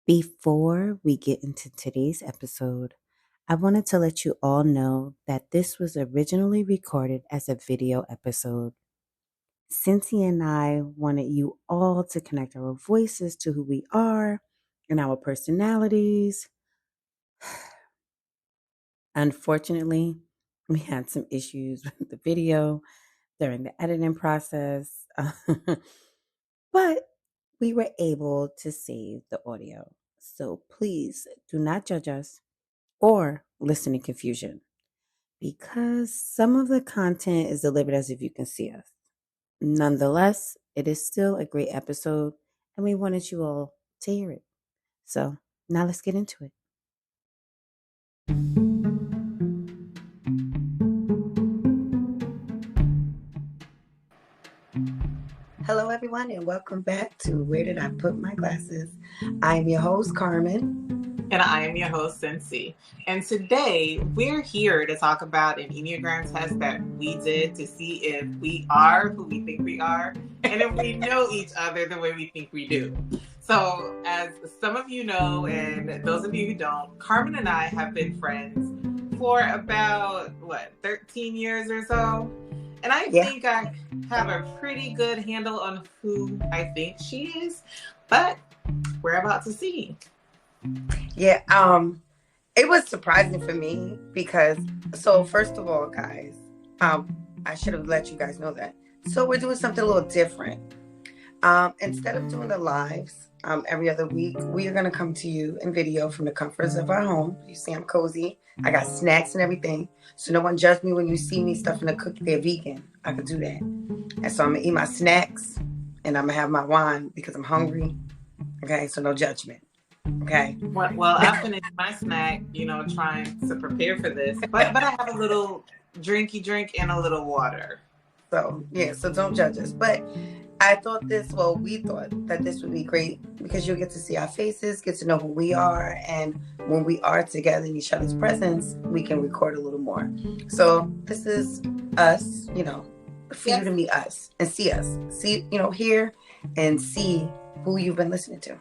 Before we get into today's episode, I wanted to let you all know that this was originally recorded as a video episode. Cincy and I wanted you all to connect our voices to who we are and our personalities. Unfortunately, we had some issues with the video during the editing process, but we were able to save the audio. So please do not judge us or listen in confusion because some of the content is delivered as if you can see us. Nonetheless, it is still a great episode and we wanted you all to hear it. So now let's get into it. Hello, everyone, and welcome back to Where Did I Put My Glasses? I am your host, Carmen. And I am your host, Sense. And today we're here to talk about an Enneagram test that we did to see if we are who we think we are and if we know each other the way we think we do. So, as some of you know, and those of you who don't, Carmen and I have been friends for about, 13 years or so? And I think I have a pretty good handle on who I think she is, but we're about to see. Yeah, it was surprising for me because, so first of all, guys, I should have let you guys know that. So we're doing something a little different. Instead of doing the lives every other week, we are going to come to you in video from the comforts of our home. You see I'm cozy. I got snacks and everything. So no one judge me when you see me stuffing a cookie. They're vegan. I could do that. And so I'm going to eat my snacks and I'm going to have my wine because I'm hungry. Okay, so no judgment. Okay. Well, I finished my snack, trying to prepare for this. But I have a little drinky drink and a little water. So, yeah, so don't judge us. But we thought that this would be great because you'll get to see our faces, get to know who we are. And when we are together in each other's presence, we can record a little more. So this is us, for you to meet us and see us, hear and see who you've been listening to.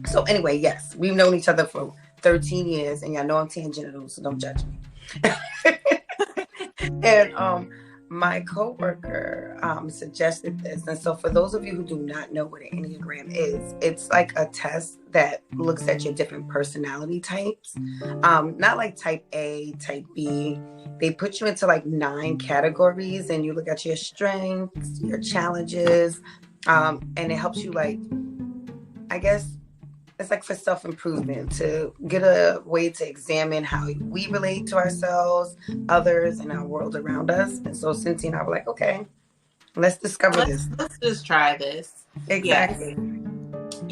So anyway, yes, we've known each other for 13 years and y'all know I'm tangential, so don't judge me. And my coworker suggested this. And so for those of you who do not know what an Enneagram is, it's like a test that looks at your different personality types. Not like type A, type B. They put you into like 9 categories and you look at your strengths, your challenges, and it helps you it's like for self-improvement, to get a way to examine how we relate to ourselves, others, and our world around us. And so Cynthia and I were like, okay, let's discover this. Let's just try this. Exactly. Yes.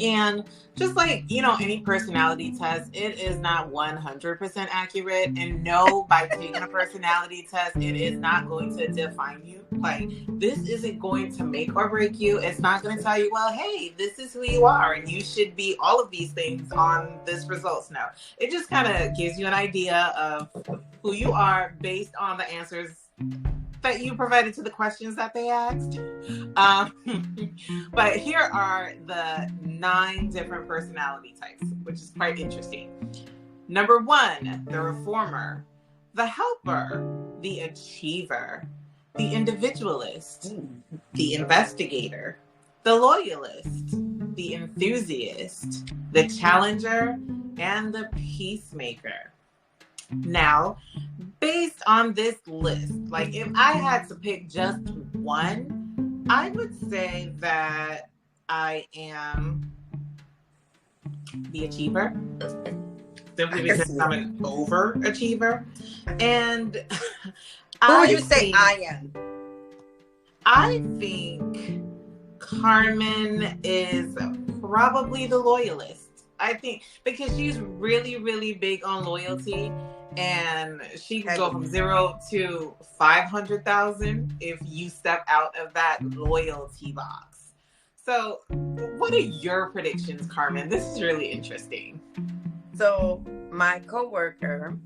And just like, any personality test, it is not 100% accurate. And no, by taking a personality test, it is not going to define you. Like, this isn't going to make or break you. It's not going to tell you, well, hey, this is who you are and you should be all of these things on this results. No, it just kind of gives you an idea of who you are based on the answers that you provided to the questions that they asked. But here are the 9 different personality types, which is quite interesting. Number 1, the reformer, the helper, the achiever, the individualist, the investigator, the loyalist, the enthusiast, the challenger, and the peacemaker. Now, based on this list, like if I had to pick just one, I would say that I am the achiever, simply because I'm an overachiever. And who would you say I am? I think Carmen is probably the loyalist. I think because she's really, really big on loyalty. And she can go from 0 to 500,000 if you step out of that loyalty box. So, what are your predictions, Carmen? This is really interesting. So, my coworker,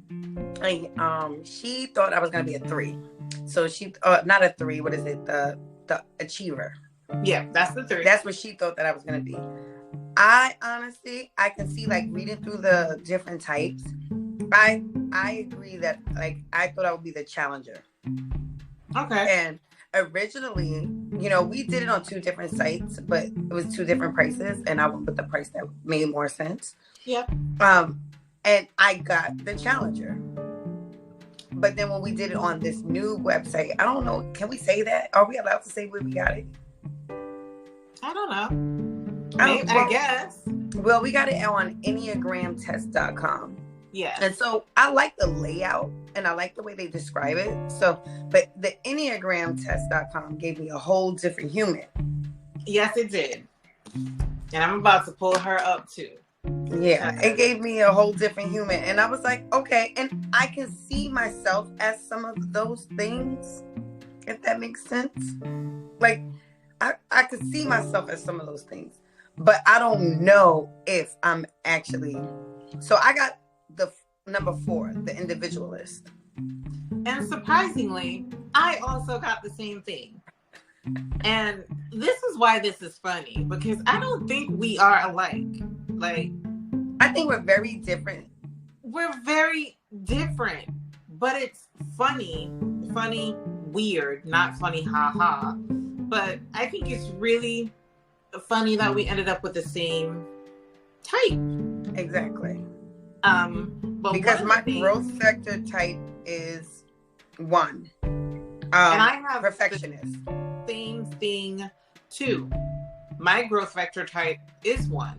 she thought I was going to be a 3. So she, not a 3. What is it? The achiever. Yeah, that's the 3. That's what she thought that I was going to be. I honestly, I can see like reading through the different types. I agree that like I thought I would be the challenger. Okay. And originally, we did it on 2 different sites, but it was 2 different prices, and I went with the price that made more sense. Yep. And I got the challenger. But then when we did it on this new website, I don't know, can we say that? Are we allowed to say where we got it? I don't know. I guess. Well, we got it on EnneagramTest.com. Yeah. And so I like the layout and I like the way they describe it. So, but the EnneagramTest.com gave me a whole different human. Yes, it did. And I'm about to pull her up too. Yeah, it gave me a whole different human. And I was like, okay. And I can see myself as some of those things, if that makes sense. Like, I could see myself as some of those things. But I don't know if I'm actually. So I got the number 4, the individualist. And surprisingly, I also got the same thing. And this is why this is funny, because I don't think we are alike. Like, I think we're very different. We're very different, but it's funny, weird, not funny, haha. But I think it's really funny that we ended up with the same type. Exactly. But because my growth vector type is 1. And I have perfectionist. Same thing too. My growth vector type is 1.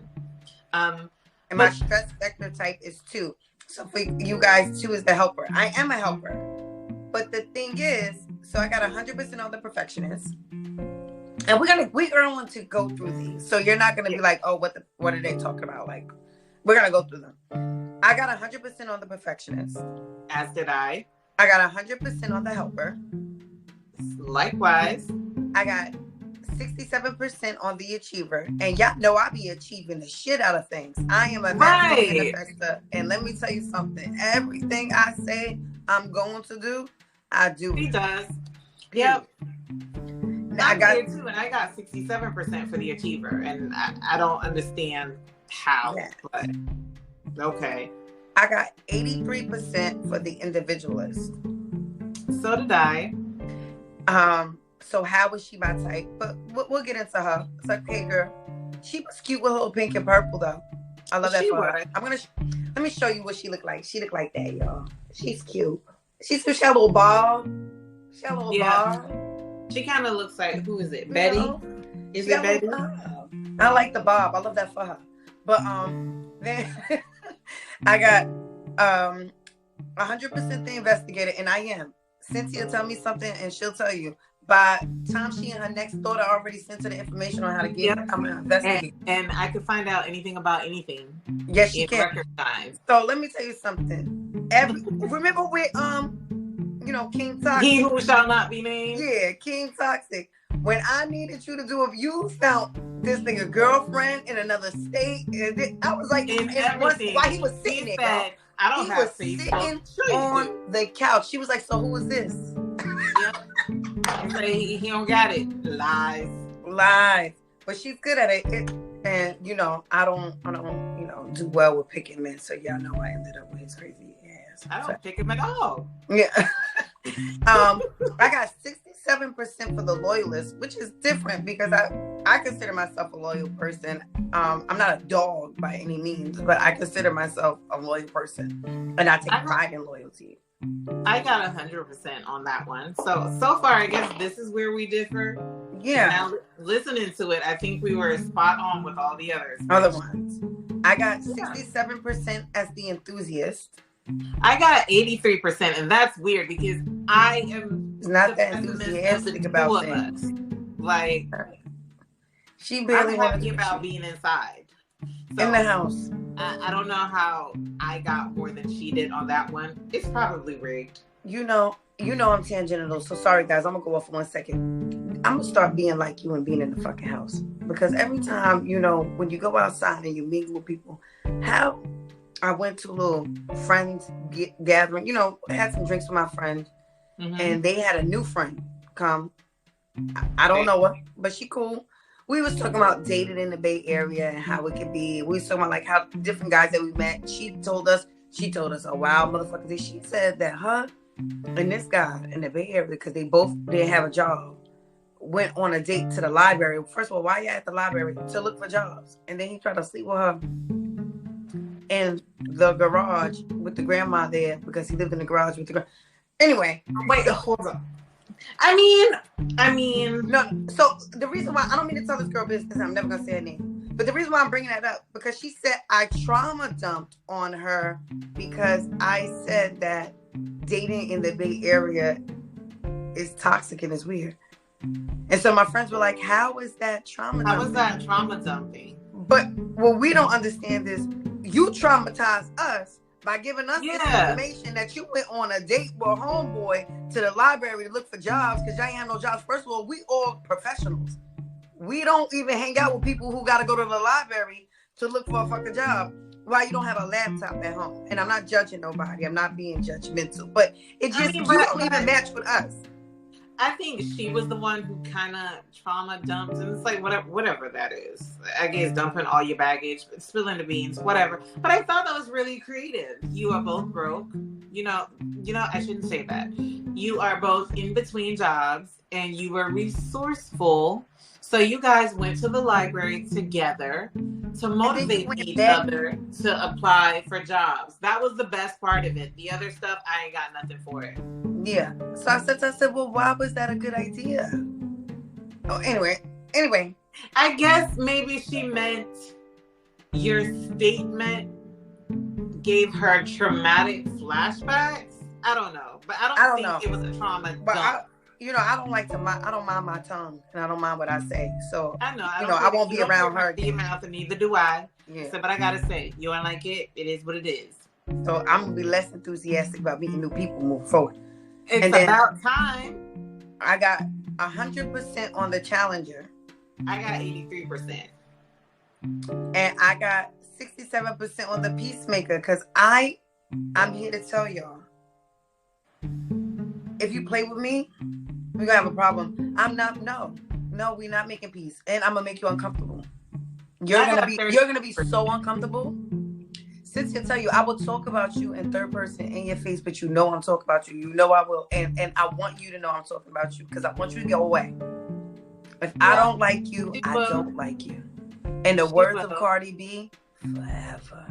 And my stress vector type is 2. So for you guys, 2 is the helper. I am a helper. But the thing is, so I got 100% on the perfectionist. And we're going to go through these. So you're not going to be like, oh, what are they talking about? Like, we're going to go through them. I got 100% on the perfectionist. As did I. I got 100% on the helper. Likewise. I got 67% on the achiever. And y'all know I be achieving the shit out of things. I am a manifestor. And let me tell you something. Everything I say I'm going to do, I do. He does. Yep. I got here too, and I got 67% for the achiever, and I don't understand how. Yeah. But okay. I got 83% for the individualist. So did I. So how was she my type? But we'll get into her. It's like, okay, girl. She was cute with a little pink and purple though. I love that for her. Let me show you what she looked like. She looked like that, y'all. She's cute. She had a little bob. She had a little bob. She kind of looks like, who is it? Betty? Is it Betty? I like the bob. I love that for her. But then I got 100% the investigator, and I am. Cynthia tell me something, and she'll tell you. By the time she and her next daughter already sent her the information on how to get it, I'm gonna investigate. And I can find out anything about anything. Yes, she can. Record time. So let me tell you something. Remember with King Toxic? He who shall not be named. Yeah, King Toxic. When I needed you to do you found this nigga girlfriend in another state. And I was like, while he was sitting there, said, I don't have Facebook. Sitting on the couch. She was like, so who is this? Yep. He don't got it. Lies. But she's good at it. And I don't do well with picking men. So y'all know I ended up with his crazy ass. I don't pick him at all. Yeah. I got 67% for the loyalist, which is different because I consider myself a loyal person. I'm not a dog by any means, but I consider myself a loyal person, and I take pride in loyalty. I got 100% on that one. So far, I guess this is where we differ. Yeah. Now, listening to it, I think we were spot on with all the others. Other ones. I got 67% as the enthusiast. I got 83%, and that's weird because I am not that enthusiastic about things. Like, she barely happy about being inside. So, in the house. I don't know how I got more than she did on that one. It's probably rigged. You know I'm tangential, so sorry guys, I'm gonna go off for 1 second. I'm gonna start being like you and being in the fucking house. Because every time, when you go outside and you meet with people, I went to a little friends gathering, had some drinks with my friend, and they had a new friend come. I don't know her, but she cool. we was talking about dating in the Bay Area and how it could be. We was talking about like how different guys that we met. She told us a wild motherfucker. She said that her and this guy in the Bay Area, because they both didn't have a job, went on a date to the library. First of all, why you at the library? To look for jobs. And then he tried to sleep with her in the garage with the grandma there, because he lived in the garage with the grandma. Anyway. Wait, hold on. I mean. No, so the reason why, I don't mean to tell this girl business, I'm never going to say her name. But the reason why I'm bringing that up, because she said I trauma dumped on her because I said that dating in the Bay Area is toxic and is weird. And so my friends were like, how is that trauma dumping? How is that trauma dumping? But what we don't understand is you traumatized us by giving us this information that you went on a date with a homeboy to the library to look for jobs because y'all ain't have no jobs. First of all, we all professionals. We don't even hang out with people who got to go to the library to look for a fucking job. Why you don't have a laptop at home? And I'm not judging nobody. I'm not being judgmental. But it just, you don't even match with us. I think she was the one who kind of trauma dumped, and it's like whatever that is. I guess dumping all your baggage, spilling the beans, whatever. But I thought that was really creative. You are both broke. You know, I shouldn't say that. You are both in between jobs, and you were resourceful. So you guys went to the library together to motivate each other to apply for jobs. That was the best part of it. The other stuff, I ain't got nothing for it. Yeah. So I said, well, why was that a good idea? Oh, anyway. I guess maybe she meant your statement gave her traumatic flashbacks. I don't know. But I don't think it was a trauma dump. I don't mind my tongue, and I don't mind what I say. So I know. I won't be around her. Your mouth, and neither do I. Yeah. So, but I gotta say, you don't like it. It is what it is. So I'm gonna be less enthusiastic about meeting new people moving forward. It's about time. I got 100% on the Challenger. I got 83%. And I got 67% on the Peacemaker, because I'm here to tell y'all, if you play with me, we're gonna have a problem. We're not making peace, and I'm gonna make you uncomfortable. You're gonna be so uncomfortable. Cynthia tell you, I will talk about you in third person in your face, but I'm talking about you. You know I will, and I want you to know I'm talking about you, because I want you to go away. If I don't like you, I don't like you. In the words of Cardi B, forever.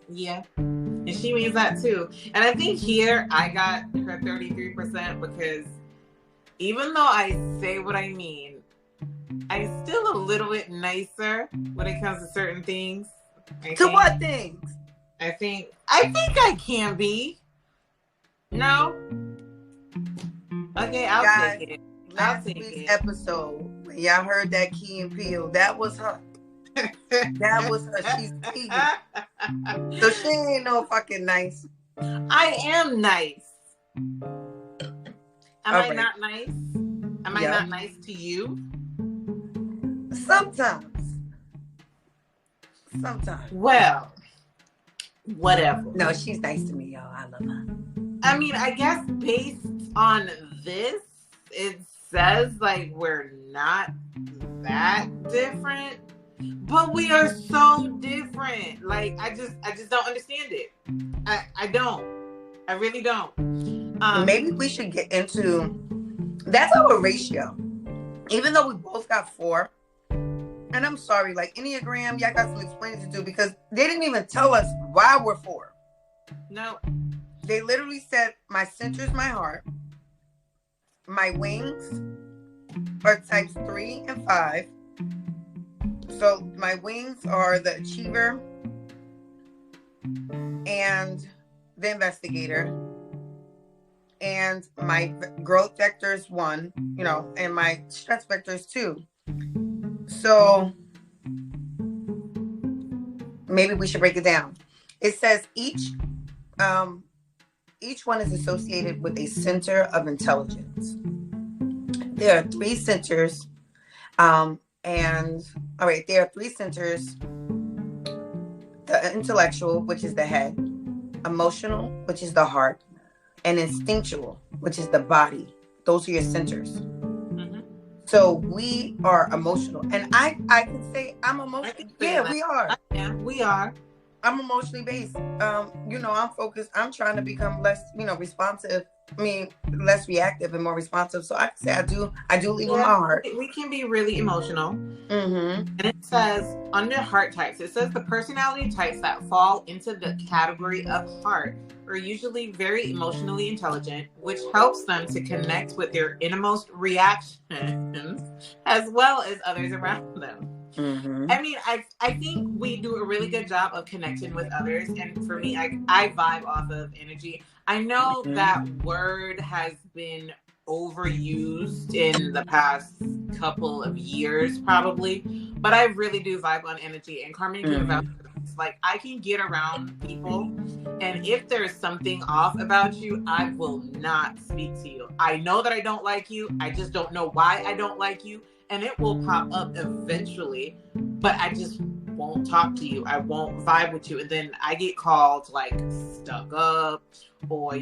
Yeah. And she means that too. And I think here I got her 33% because even though I say what I mean, I'm still a little bit nicer when it comes to certain things. What things? I think I can be. No? Okay, I'll take it. Last week's episode, when y'all heard that Key and Peele, that was her. That was her. She's Key. So she ain't no fucking nice. I am nice. Am I not nice? Am I not nice to you? Sometimes. Well, whatever. No, she's nice to me, y'all. I love her. I mean, I guess based on this, it says like we're not that different, but we are so different. Like I just don't understand it. I don't. I really don't. Maybe we should get into, that's our ratio. Even though we both got 4. And I'm sorry, like Enneagram, y'all got some explaining to do, because they didn't even tell us why we're 4. No. They literally said my center's my heart. My wings are types 3 and 5. So my wings are the achiever and the investigator. And my growth vector is 1, and my stress vector is 2. So maybe we should break it down. It says each one is associated with a center of intelligence. There are 3 centers. There are 3 centers. The intellectual, which is the head, emotional, which is the heart, and instinctual, which is the body. Those are your centers. Mm-hmm. So we are emotional, and I can say I'm emotional. Yeah, we are. We are. I'm emotionally based. I'm focused. I'm trying to become less, responsive. I mean, less reactive and more responsive. So I can say I do leave with my heart. We can be really emotional. Mm-hmm. And it says under heart types, it says the personality types that fall into the category of heart are usually very emotionally intelligent, which helps them to connect with their innermost reactions as well as others around them. Mm-hmm. I mean, I think we do a really good job of connecting with others. And for me, I vibe off of energy. I know that word has been overused in the past couple of years, probably. But I really do vibe on energy. And Carmen can vouch for this. Like, I can get around people. And if there's something off about you, I will not speak to you. I know that I don't like you. I just don't know why I don't like you. And it will pop up eventually, but I just won't talk to you. I won't vibe with you. And then I get called like stuck up, or,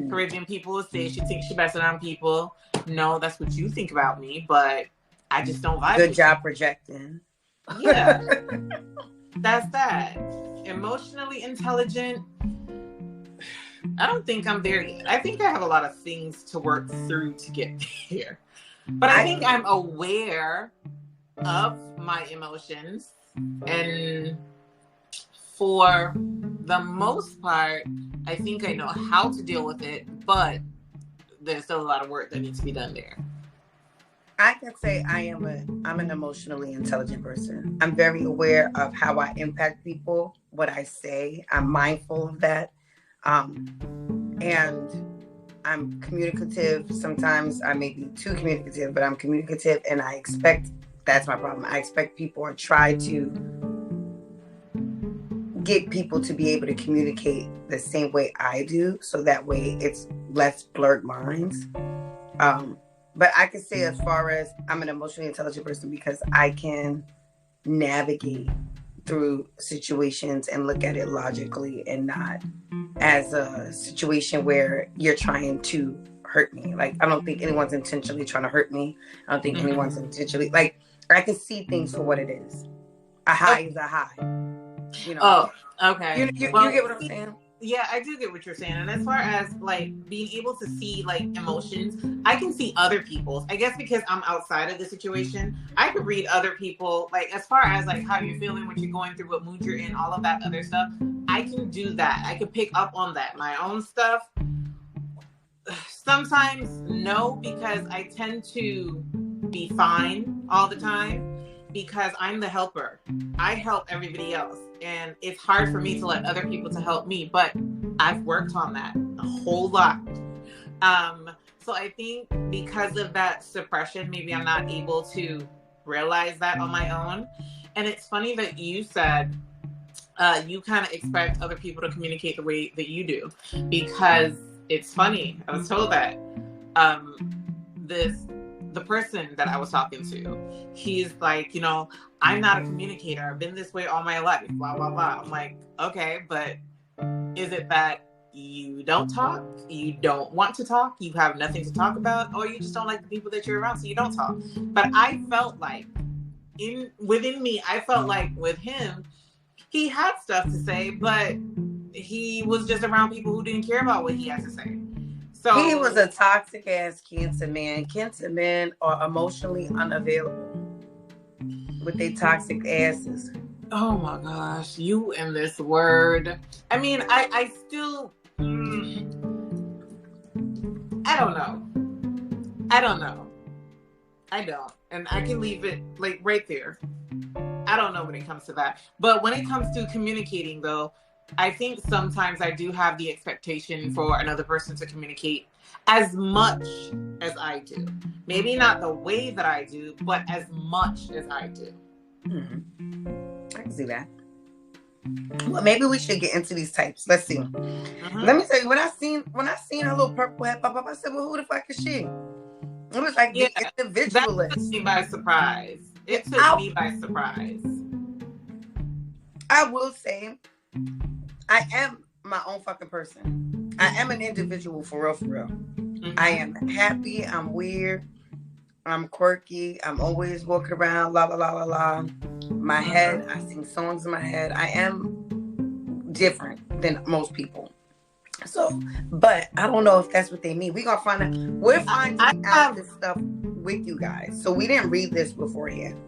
Caribbean people will say she thinks she's better than people. No, that's what you think about me, but I just don't vibe Good with job you. projecting. Yeah. That's that. Emotionally intelligent. I don't think I'm there yet. I think I have a lot of things to work through to get there. But I think I'm aware of my emotions, and for the most part, I think I know how to deal with it, but there's still a lot of work that needs to be done there. I can say I'm an emotionally intelligent person. I'm very aware of how I impact people, what I say. I'm mindful of that. And I'm communicative. Sometimes I may be too communicative, but I'm communicative, and that's my problem. I expect people, or try to get people to be able to communicate the same way I do. So that way it's less blurred lines. But I can say, as far as I'm an emotionally intelligent person, because I can navigate through situations and look at it logically, and not as a situation where you're trying to hurt me. Like, I don't think anyone's intentionally trying to hurt me. I don't think anyone's intentionally, like, I can see things for what it is. A high is a high. Oh, okay. You get what I'm saying? Yeah, I do get what you're saying. And as far as like being able to see like emotions, I can see other people's. I guess because I'm outside of the situation, I could read other people, like as far as like how you're feeling, what you're going through, what mood you're in, all of that other stuff. I can do that. I can pick up on that. My own stuff. Sometimes no, because I tend to be fine all the time, because I'm the helper. I help everybody else. And it's hard for me to let other people to help me, but I've worked on that a whole lot. So I think because of that suppression, maybe I'm not able to realize that on my own. And it's funny that you said you kind of expect other people to communicate the way that you do, because it's funny. I was told that the person that I was talking to, he's like, I'm not a communicator. I've been this way all my life, blah, blah, blah. I'm like, okay, but is it that you don't talk? You don't want to talk? You have nothing to talk about? Or you just don't like the people that you're around, so you don't talk? But I felt like, within me, I felt like with him, he had stuff to say, but he was just around people who didn't care about what he had to say. So he was a toxic ass Cancer man. Cancer men are emotionally unavailable with their toxic asses. Oh my gosh, you and this word. I mean, I still, I don't know. I don't. And I can leave it like right there. I don't know when it comes to that. But when it comes to communicating, though, I think sometimes I do have the expectation for another person to communicate as much as I do. Maybe not the way that I do, but as much as I do. I can see that. Well, maybe we should get into these types. Let's see. Let me tell you, when I seen her little purple head pop up, I said, well, who the fuck is she? It was like the individualist. That took me by surprise. It took me by surprise. I will say, I am my own fucking person. I am an individual for real, for real. I am happy. I'm weird. I'm quirky. I'm always walking around, la la la la la. My head, I sing songs in my head. I am different than most people. So, but I don't know if that's what they mean. We're gonna find out. We're finding out this stuff with you guys. So we didn't read this beforehand.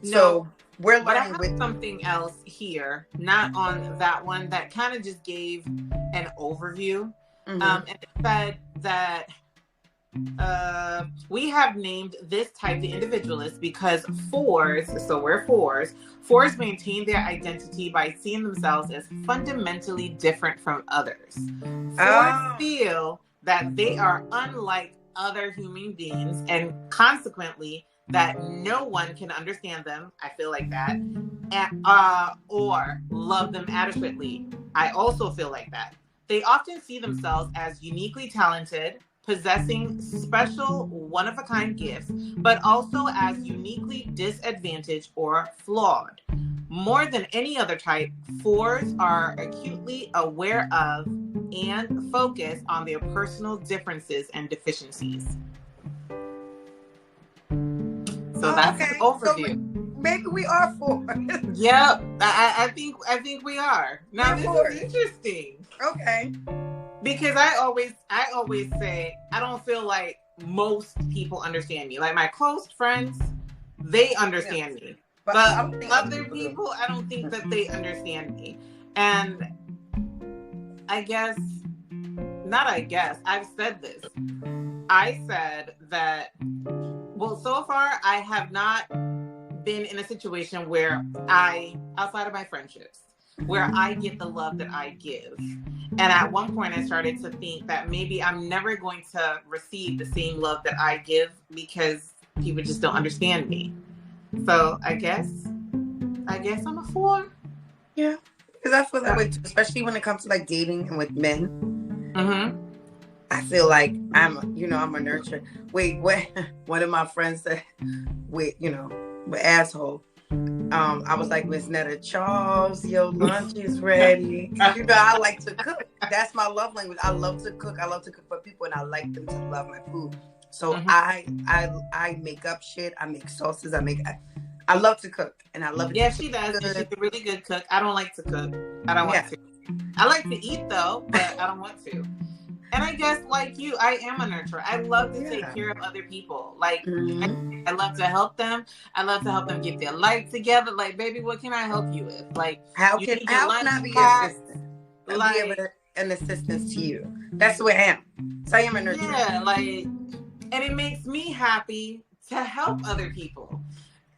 So we're but I learning have something else here, not on that one, that kind of just gave an overview. And it said that we have named this type the individualist because fours, so we're fours maintain their identity by seeing themselves as fundamentally different from others. Fours feel that they are unlike other human beings, and consequently that no one can understand them. I feel like that. And, or love them adequately. I also feel like that. They often see themselves as uniquely talented, possessing special one-of-a-kind gifts, but also as uniquely disadvantaged or flawed. More than any other type, fours are acutely aware of and focus on their personal differences and deficiencies. So that's an overview. So maybe we are fours. Yep, I think we are. Now this is interesting. Okay. Because I always say I don't feel like most people understand me. Like my close friends, they understand me. But other people, I don't think that they understand me. And I've said this. I said that, well, so far I have not been in a situation where outside of my friendships, where I get the love that I give. And at one point I started to think that maybe I'm never going to receive the same love that I give because people just don't understand me. So I guess I'm a 4. Yeah. Because I feel that way too, especially when it comes to like dating and with men. Mm-hmm. I feel like I'm a nurturer. Wait, what? One of my friends said, with asshole. I was like, Miss Netta Charles, your lunch is ready. I like to cook. That's my love language. I love to cook. I love to cook for people, and I like them to love my food. So I make up shit. I make sauces. I love to cook, and I love it. Yeah, she does. She's a really good cook. I don't like to cook. I don't want to. I like to eat though, but I don't want to. And I guess like you, I am a nurturer. I love to take care of other people. Like I love to help them. I love to help them get their life together. Like, baby, what can I help you with? Like, how can I be an assistant? Like, an assistance to you. That's the way I am. So I am a nurturer. Yeah, like, and it makes me happy to help other people.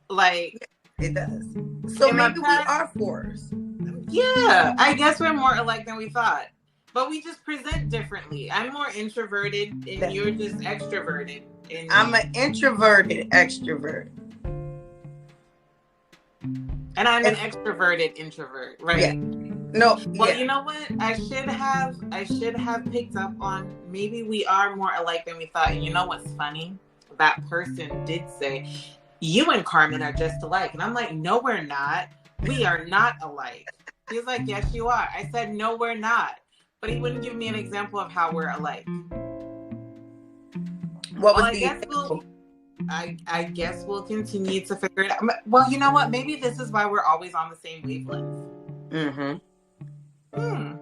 Like, it does. So maybe we are 4s. Yeah, I guess we're more alike than we thought. But we just present differently. I'm more introverted and you're just extroverted. I'm an introverted extrovert. And I'm an extroverted introvert, right? Yeah. No. Well, you know what? I should have picked up on, maybe we are more alike than we thought. And you know what's funny? That person did say, you and Carmen are just alike. And I'm like, no, we're not. We are not alike. He's like, yes, you are. I said, no, we're not. But he wouldn't give me an example of how we're alike. What was the example? I guess we'll continue to figure it out. Well, you know what? Maybe this is why we're always on the same wavelength. Mm-hmm.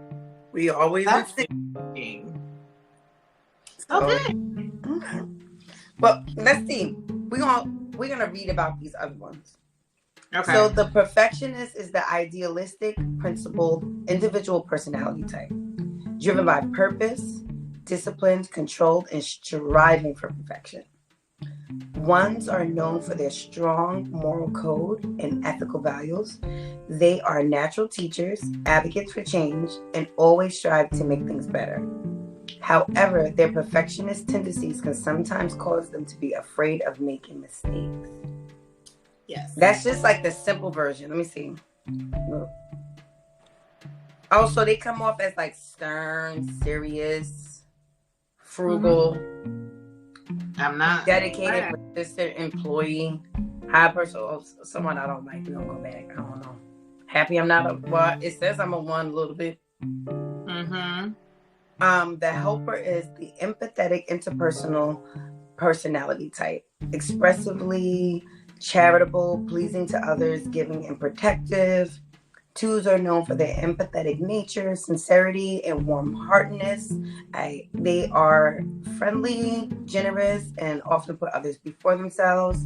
We always. That's interesting. Okay. Well, let's see. We're gonna read about these other ones. Okay. So the perfectionist is the idealistic, principled, individual personality type, driven by purpose, disciplined, controlled, and striving for perfection. Ones are known for their strong moral code and ethical values. They are natural teachers, advocates for change, and always strive to make things better. However, their perfectionist tendencies can sometimes cause them to be afraid of making mistakes. Yes. That's just like the simple version. Let me see. Look. Oh, so they come off as like stern, serious, frugal. I'm not dedicated, persistent employee, high person. Someone I don't like. We don't go back. I don't know. Happy I'm not a. Well, it says I'm a 1 a little bit. The helper is the empathetic, interpersonal personality type. expressively, charitable, pleasing to others, giving, and protective. Twos are known for their empathetic nature, sincerity, and warm-heartedness. They are friendly, generous, and often put others before themselves.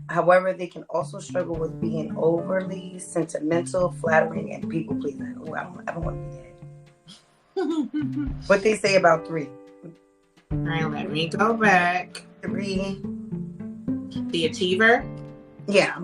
However, they can also struggle with being overly sentimental, flattering, and people-pleasing. Oh, I don't want to be that. What they say about 3? All right, let me go back. 3. The achiever. Yeah.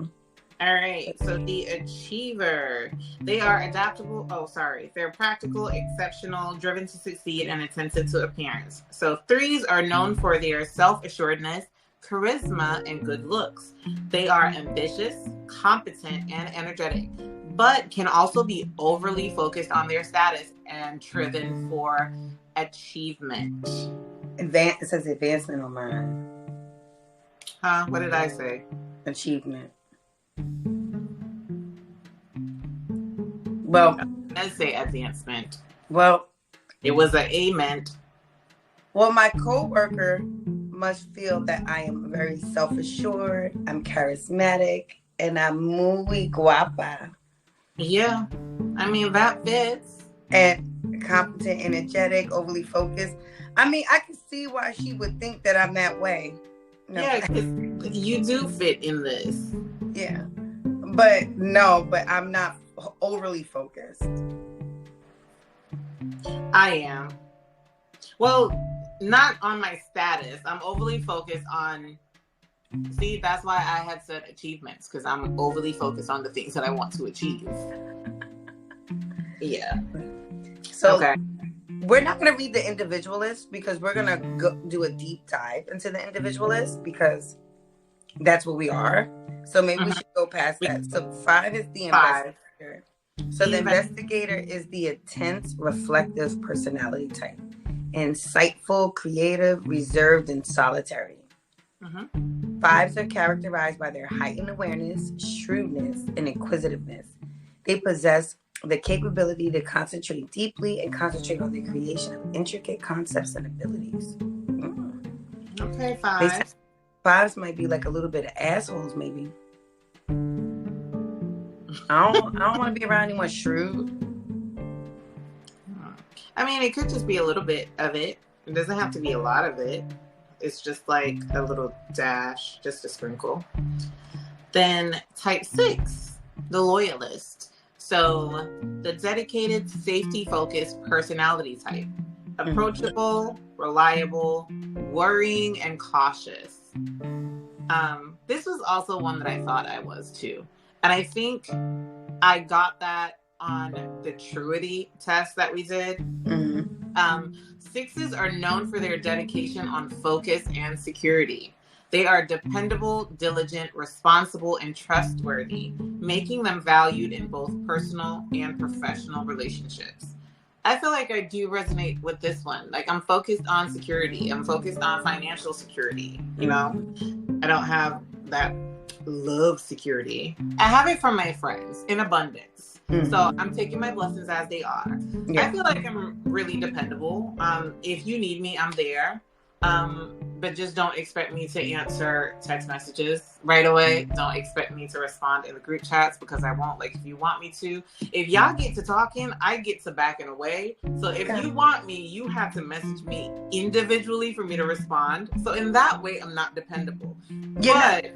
All right, so the achiever, they are adaptable. Oh, sorry. They're practical, exceptional, driven to succeed, and attentive to appearance. So 3s are known for their self-assuredness, charisma, and good looks. They are ambitious, competent, and energetic, but can also be overly focused on their status and driven for achievement. It says advancement on mine. Huh? What did I say? Achievement. Well, I say advancement. Well, it was an ament. Well, my coworker must feel that I am very self-assured, I'm charismatic, and I'm muy guapa. Yeah, I mean, that fits. And competent, energetic, overly focused. I mean, I can see why she would think that I'm that way. No. Yeah, because you do fit in this. Yeah. But I'm not overly focused. I am. Well, not on my status. I'm overly focused on... See, that's why I had said achievements, because I'm overly focused on the things that I want to achieve. Yeah. So, okay. We're not going to read the individualist because we're going to do a deep dive into the individualist because that's what we are. So maybe we should go past that. So 5 is the investigator. So the investigator is the intense, reflective personality type. Insightful, creative, reserved, and solitary. 5s are characterized by their heightened awareness, shrewdness, and inquisitiveness. They possess the capability to concentrate deeply and concentrate on the creation of intricate concepts and abilities. Okay, 5. 5s might be like a little bit of assholes, maybe. I don't want to be around anyone shrewd. I mean, it could just be a little bit of it. It doesn't have to be a lot of it. It's just like a little dash, just a sprinkle. Then type 6, the loyalist. So the dedicated, safety-focused personality type. Approachable, reliable, worrying, and cautious. This was also one that I thought I was too. And I think I got that on the Truity test that we did. 6s are known for their dedication on focus and security. They are dependable, diligent, responsible, and trustworthy, making them valued in both personal and professional relationships. I feel like I do resonate with this one. Like, I'm focused on security. I'm focused on financial security. You know, I don't have that love security. I have it from my friends in abundance. So I'm taking my blessings as they are. Yeah. I feel like I'm really dependable. If you need me, I'm there. But just don't expect me to answer text messages right away. Don't expect me to respond in the group chats because I won't. Like, if you want me to, if y'all get to talking, I get to backing away. So if you want me, you have to message me individually for me to respond. So in that way, I'm not dependable. Yeah. But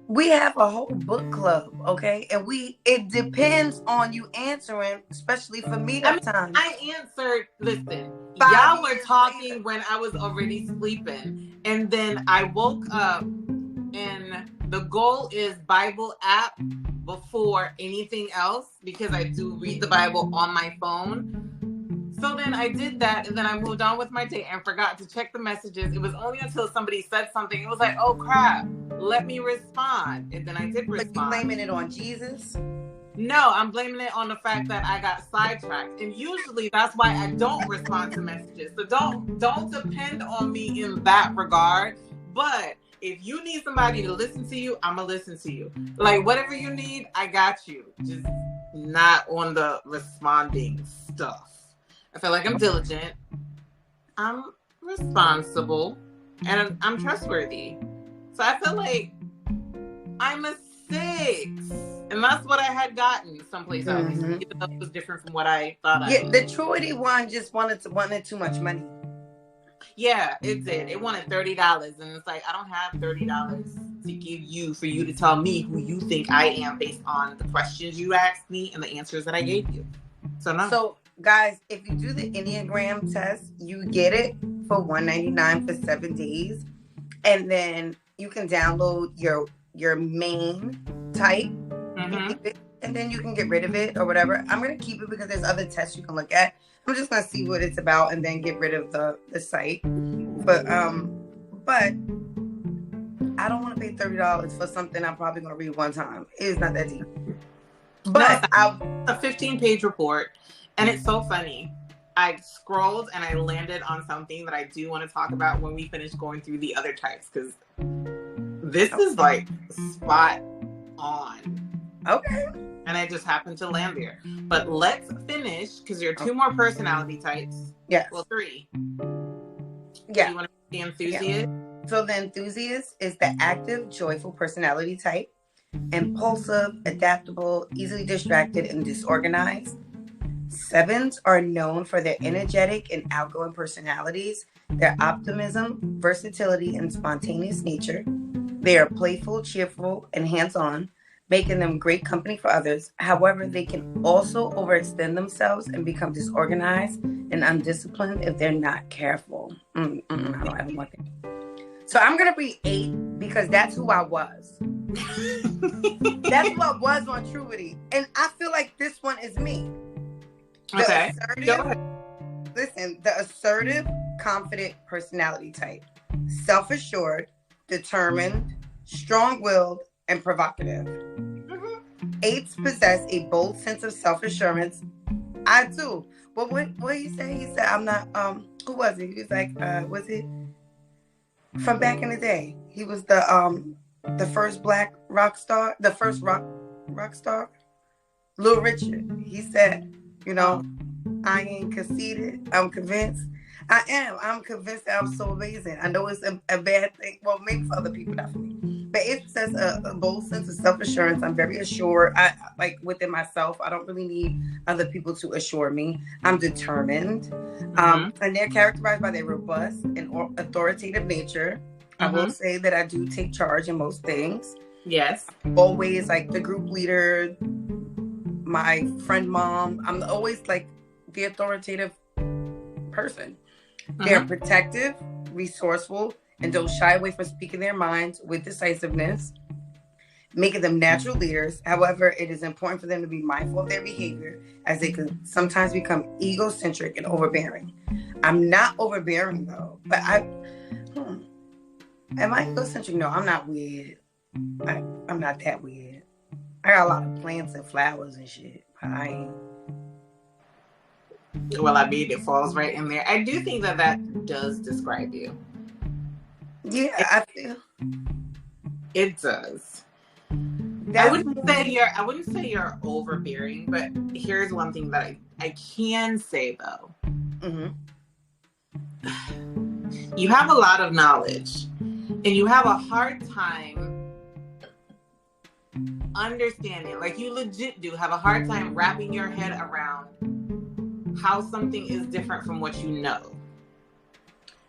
we have a whole book club, okay? And it depends on you answering, especially for me that time. I answered, listen, y'all were talking when I was already sleeping. And then I woke up and the goal is Bible app before anything else because I do read the Bible on my phone. So then I did that, and then I moved on with my day and forgot to check the messages. It was only until somebody said something. It was like, oh, crap, let me respond. And then I did respond. But you blaming it on Jesus? No, I'm blaming it on the fact that I got sidetracked. And usually that's why I don't respond to messages. So don't depend on me in that regard. But if you need somebody to listen to you, I'm going to listen to you. Like, whatever you need, I got you. Just not on the responding stuff. I feel like I'm diligent, I'm responsible, and I'm trustworthy. So I feel like I'm a 6. And that's what I had gotten someplace else. Even though it was different from what I thought I was. The Truity one just wanted too much money. Yeah, it did. It wanted $30. And it's like, I don't have $30 to give you for you to tell me who you think I am based on the questions you asked me and the answers that I gave you. So no. So guys, if you do the Enneagram test, you get it for $199 for 7 days. And then you can download your main type. And then you can get rid of it or whatever. I'm going to keep it because there's other tests you can look at. I'm just going to see what it's about and then get rid of the site. But I don't want to pay $30 for something I'm probably going to read one time. It is not that deep. But no, a 15-page report, and it's so funny. I scrolled and I landed on something that I do want to talk about when we finish going through the other types, because this is like spot on. Okay. And I just happened to land there. But let's finish, because there are 2 more personality types. Yes. Well, 3. Yeah. You want to be the enthusiast? Yeah. So the enthusiast is the active, joyful personality type. Impulsive, adaptable, easily distracted, and disorganized. 7s are known for their energetic and outgoing personalities, their optimism, versatility, and spontaneous nature. They are playful, cheerful, and hands-on, making them great company for others. However, they can also overextend themselves and become disorganized and undisciplined if they're not careful. I don't have one thing. So I'm going to read 8 because that's who I was. That's who I was on Truity. And I feel like this one is me. Okay. Listen, the assertive, confident personality type. Self-assured, determined, strong-willed, and provocative. 8s possess a bold sense of self-assurance. I do. But what he say? He said, I'm not, who was it? He was like, was it from back in the day? He was the first black rock star, the first rock star, Little Richard. He said, I ain't conceited. I'm convinced. I am. I'm convinced that I'm so amazing. I know it's a bad thing. Well, maybe for other people, not for me. But it says a bold sense of self-assurance. I'm very assured. I like within myself. I don't really need other people to assure me. I'm determined. And they're characterized by their robust and authoritative nature. I will say that I do take charge in most things. Yes. Always like the group leader, my friend mom. I'm always like the authoritative person. They're protective, resourceful, and don't shy away from speaking their minds with decisiveness, making them natural leaders. However, it is important for them to be mindful of their behavior, as they can sometimes become egocentric and overbearing. I'm not overbearing though, but am I egocentric? No, I'm not weird. I'm not that weird. I got a lot of plants and flowers and shit, but I ain't. Well, I mean, it falls right in there. I do think that does describe you. Yeah, I feel it does. I wouldn't say you're overbearing, but here's one thing that I can say though. You have a lot of knowledge, and you have a hard time understanding. Like, you legit do have a hard time wrapping your head around how something is different from what you know.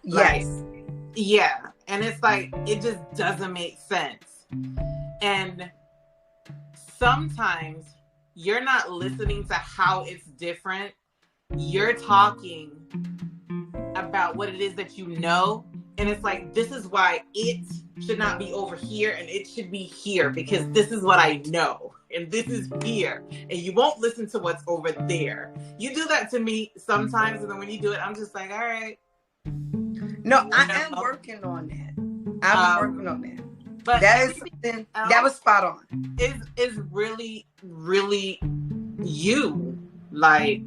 Yes. Like, yeah. And it's like, it just doesn't make sense. And sometimes you're not listening to how it's different. You're talking about what it is that you know. And it's like, this is why it should not be over here and it should be here, because this is what I know. And this is here. And you won't listen to what's over there. You do that to me sometimes. And then when you do it, I'm just like, all right. No, I am working on that. I'm working on that. But that is something that was spot on. Is really, really you. Like,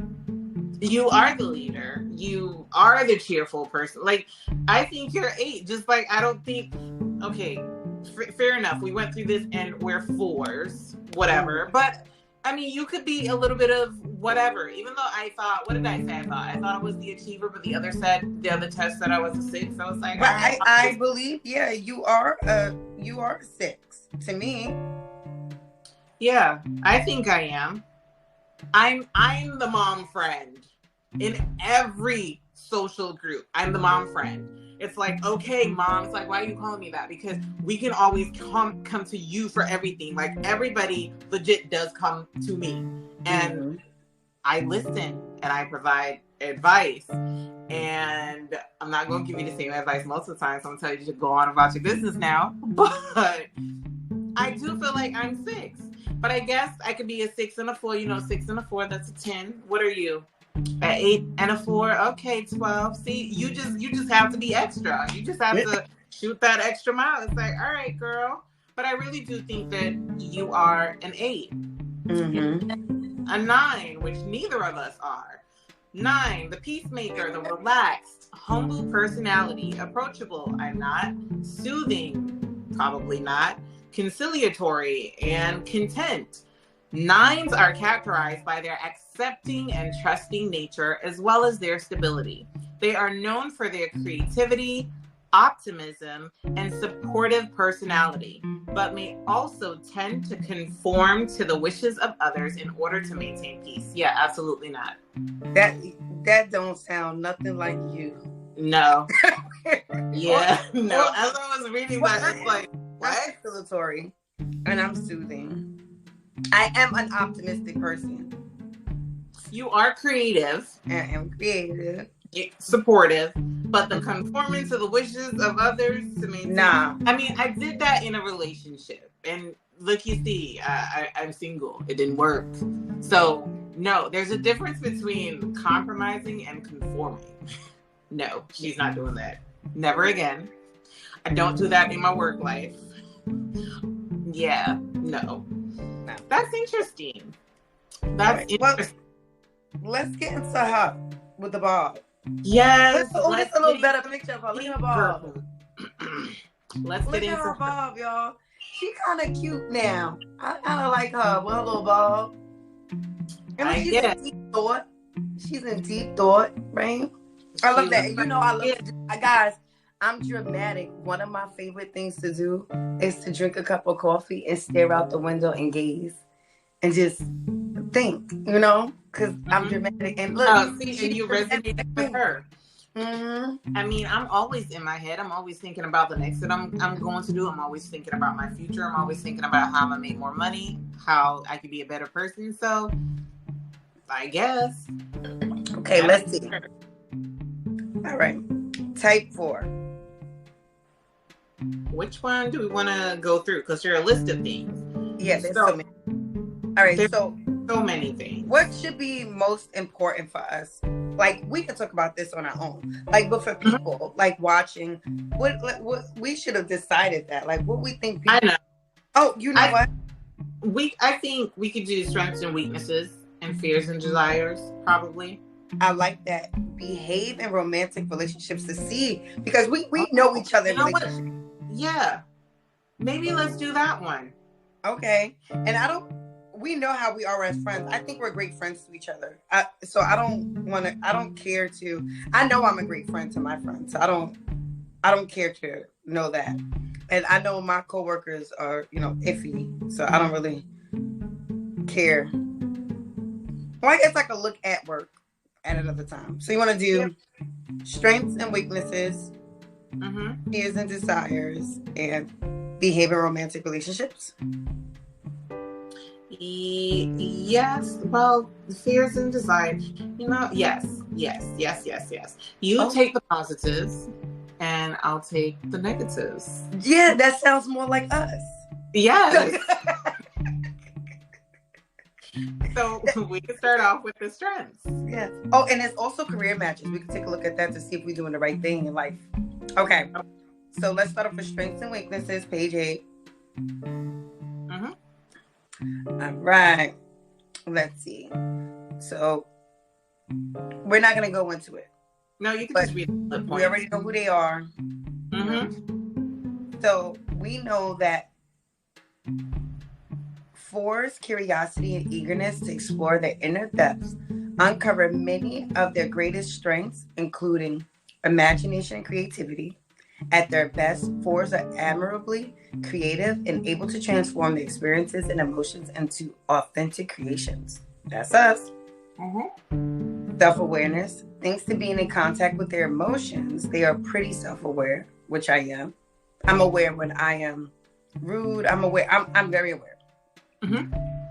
you are the leader. You are the cheerful person. Like, I think you're 8. Just like, I don't think, okay, fair enough. We went through this and we're 4s, whatever. But, I mean, you could be a little bit of whatever. Even though I thought, what did I say? I thought I was the achiever, but the other test said I was a 6. I was like, But all right. I believe, yeah, you are a 6 to me. Yeah, I think I am. I'm the mom friend in every social group. I'm the mom friend. It's like, okay, mom. It's like, why are you calling me that? Because we can always come to you for everything. Like, everybody legit does come to me, and I listen and I provide advice. And I'm not going to give you the same advice most of the time, so I'm going to tell you to go on about your business now. But I do feel like I'm 6. But I guess I could be a 6 and a 4. 6 and a 4, that's a 10. What are you? An 8 and a 4. Okay, 12. See, you just have to be extra. You just have to shoot that extra mile. It's like, all right, girl. But I really do think that you are an 8. A 9, which neither of us are. 9, the peacemaker, the relaxed, humble personality. Approachable, I'm not. Soothing, probably not. Conciliatory and content. 9s are characterized by their accepting and trusting nature, as well as their stability. They are known for their creativity, optimism, and supportive personality, but may also tend to conform to the wishes of others in order to maintain peace. Yeah, absolutely not. That don't sound nothing like you. No. Yeah, no. As I was reading that, it's like, what? I'm conciliatory and I'm soothing. I am an optimistic person. You are creative. I am creative. Supportive, but the conforming to the wishes of others to maintain. Nah. I mean, I did that in a relationship, and look, you see, I'm single. It didn't work. So no, there's a difference between compromising and conforming. No, she's not doing that. Never again. I don't do that in my work life. Yeah, no. That's interesting. That's interesting. Well, let's get into her with the bob. Yes. Let's a little better picture of her. Look at her bob. Let's get into her bob, y'all. She kind of cute now. I kind of like her with her little bob. And she's in deep thought. She's in deep thought, right? I love that. You know, I love to do, guys, I'm dramatic. One of my favorite things to do is to drink a cup of coffee and stare out the window and gaze and just think, because I'm dramatic. And look, and you resonate with her. I mean, I'm always in my head. I'm always thinking about the next that I'm going to do. I'm always thinking about my future. I'm always thinking about how I'm going to make more money, how I could be a better person. So, I guess. Okay, let's see. All right. Type 4. Which one do we want to go through? Because there are a list of things. Yeah, there's so many. All right, so many things. What should be most important for us? Like, we can talk about this on our own. Like, but for people, like, watching, what we should have decided that. Like, what we think people... I know. Oh, you know what? I think we could do strengths and weaknesses and fears and desires, probably. I like that. Behave in romantic relationships to see, because we know each other in relationships. Yeah. Maybe let's do that one. Okay. And we know how we are as friends. I think we're great friends to each other. So I don't care to, I know I'm a great friend to my friends. So I don't care to know that. And I know my coworkers are, iffy. So I don't really care. Well, I guess I could look at work at another time. So you want to do strengths and weaknesses, fears and desires, and behave in romantic relationships? Yes. Well, fears and desires. Yes. You take the positives, and I'll take the negatives. Yeah, that sounds more like us. Yes. So we can start off with the strengths. Yeah. Oh, and it's also career matches. We can take a look at that to see if we're doing the right thing in life. Okay. So let's start off with strengths and weaknesses, page 8. All right. Let's see. So we're not going to go into it. No, you can just read the points. We already know who they are. So we know that Fours' curiosity and eagerness to explore their inner depths uncover many of their greatest strengths, including imagination and creativity. At their best, fours are admirably creative and able to transform their experiences and emotions into authentic creations. That's us. Self-awareness. Thanks to being in contact with their emotions, they are pretty self-aware, which I am. I'm aware when I am rude. I'm aware. I'm very aware.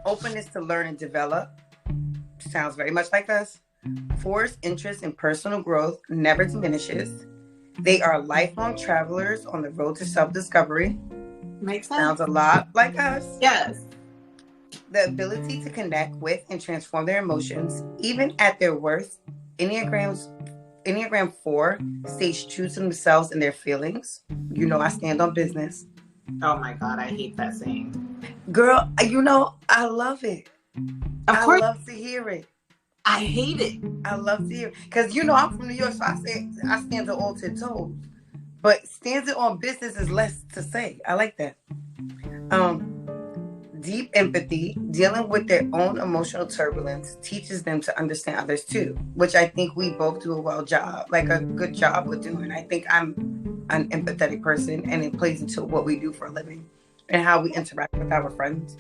Openness to learn and develop. Sounds very much like us. Fours' interest in personal growth never diminishes. They are lifelong travelers on the road to self-discovery. Makes sense. Sounds a lot like us. Yes. The ability to connect with and transform their emotions, even at their worst. Enneagram 4 stays true to themselves and their feelings. You know, I stand on business. Oh my God, I hate that saying. Girl, you know, I love it. Of course. I love to hear it. I hate it. I love to hear it. Because, you know, I'm from New York, so I stand to all 10 toes. But standing on business is less to say. I like that. Deep empathy, dealing with their own emotional turbulence, teaches them to understand others too, which I think we both do a good job with doing. I think I'm an empathetic person, and it plays into what we do for a living and how we interact with our friends.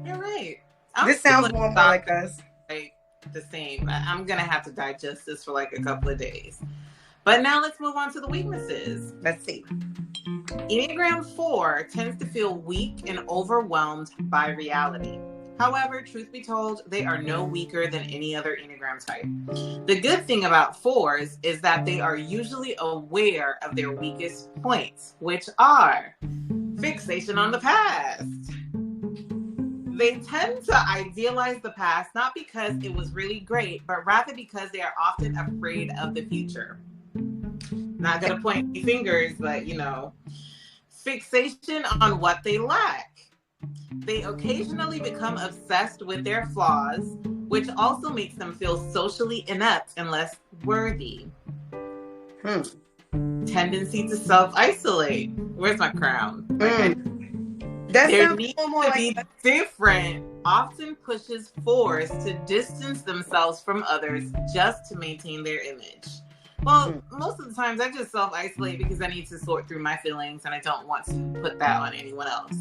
You're right. This sounds more like us. Like the same. I'm gonna have to digest this for like a couple of days. But now let's move on to the weaknesses. Let's see. Enneagram 4 tends to feel weak and overwhelmed by reality. However, truth be told, they are no weaker than any other Enneagram type. The good thing about 4s is that they are usually aware of their weakest points, which are fixation on the past. They tend to idealize the past, not because it was really great, but rather because they are often afraid of the future. Not going to point any fingers, but, you know, fixation on what they lack. They occasionally become obsessed with their flaws, which also makes them feel socially inept and less worthy. Tendency to self-isolate. Where's my crown? Their need to be different often pushes 4s to distance themselves from others just to maintain their image. Well, most of the times I just self-isolate because I need to sort through my feelings and I don't want to put that on anyone else.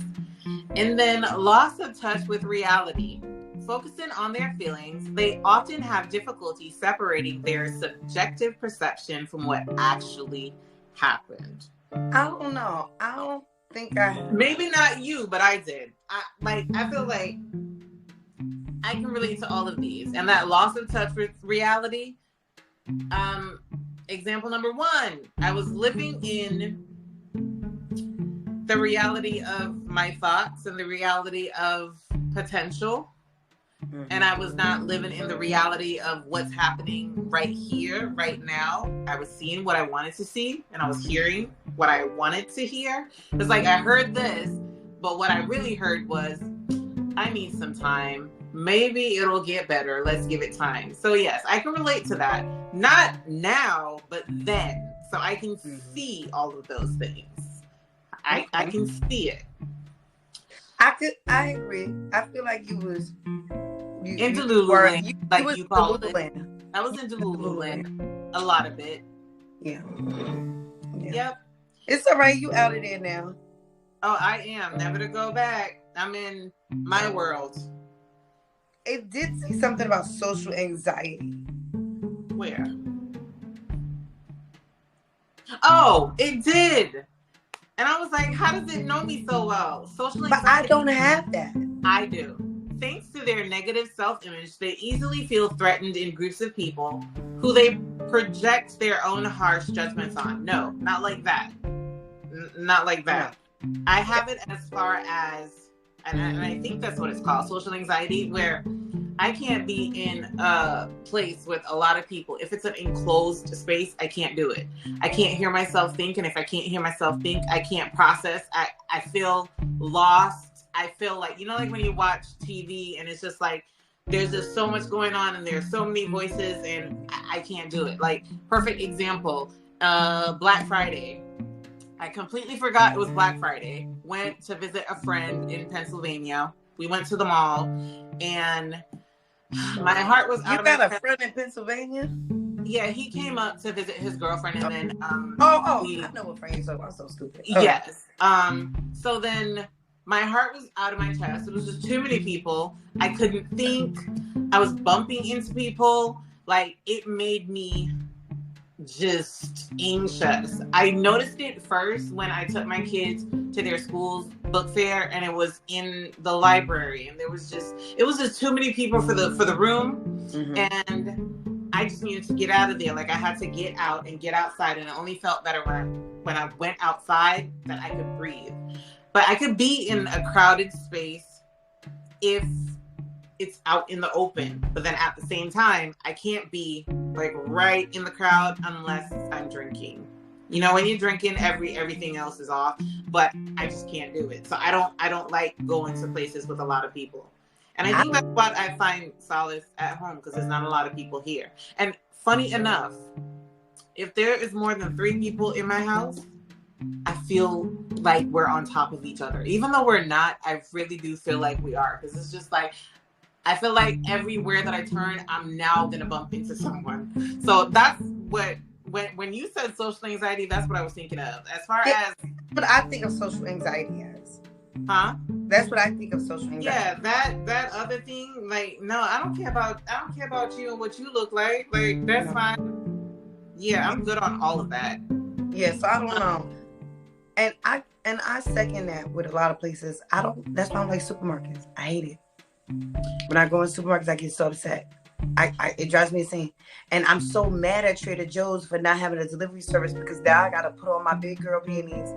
And then loss of touch with reality. Focusing on their feelings, they often have difficulty separating their subjective perception from what actually happened. I don't know. I don't think I have. Maybe not you, but I did. I feel like I can relate to all of these. And that loss of touch with reality, example number 1, I was living in the reality of my thoughts and the reality of potential. And I was not living in the reality of what's happening right here, right now. I was seeing what I wanted to see, and I was hearing what I wanted to hear. It's like I heard this, but what I really heard was, I need some time. Maybe it'll get better. Let's give it time. So yes, I can relate to that. Not now, but then. So I can see all of those things. I can see it. I agree. I feel like you was into Lululand, like you called it. I was into Lululand a lot of it. Yeah. Yep. It's all right. You out of there now. Oh, I am. Never to go back. I'm in my world. It did say something about social anxiety. Where? Oh, it did. And I was like, how does it know me so well? Social anxiety. But I don't have that. I do. Thanks to their negative self-image, they easily feel threatened in groups of people who they project their own harsh judgments on. No, not like that. Not like that. I have it as far as, and I think that's what it's called, social anxiety, where I can't be in a place with a lot of people. If it's an enclosed space, I can't do it. I can't hear myself think, and if I can't hear myself think, I can't process. I feel lost. I feel like, you know, like when you watch TV and it's just like, there's just so much going on and there's so many voices and I can't do it. Like, perfect example, Black Friday. I completely forgot it was Black Friday. Went to visit a friend in Pennsylvania. We went to the mall, and my heart was out of my chest. You got a friend in Pennsylvania? Yeah, he came up to visit his girlfriend, and then I know what friend you're talking about. I'm so stupid. Yes. So then my heart was out of my chest. It was just too many people. I couldn't think. I was bumping into people. Like, it made me just anxious. I noticed it first when I took my kids to their school's book fair, and it was in the library, and it was just too many people for the room. Mm-hmm. And I just needed to get out of there. Like, I had to get out and get outside, and it only felt better when I went outside that I could breathe. But I could be in a crowded space if it's out in the open, but then at the same time, I can't be like right in the crowd unless I'm drinking. You know, when you're drinking, everything else is off, but I just can't do it. So I don't like going to places with a lot of people. And I think that's what I find solace at home, because there's not a lot of people here. And funny enough, if there is more than 3 people in my house, I feel like we're on top of each other. Even though we're not, I really do feel like we are, because it's just like, I feel like everywhere that I turn, I'm now going to bump into someone. So that's what, when you said social anxiety, that's what I was thinking of. As far as... But I think of social anxiety as... Huh? That's what I think of social anxiety. Yeah, that other thing, like, no, I don't care about you and what you look like. Like, that's fine. Yeah, I'm good on all of that. Yeah, so I don't know. And I second that with a lot of places. That's why I don't like supermarkets. I hate it. When I go in supermarkets, I get so upset. It drives me insane. And I'm so mad at Trader Joe's for not having a delivery service, because now I got to put on my big girl panties,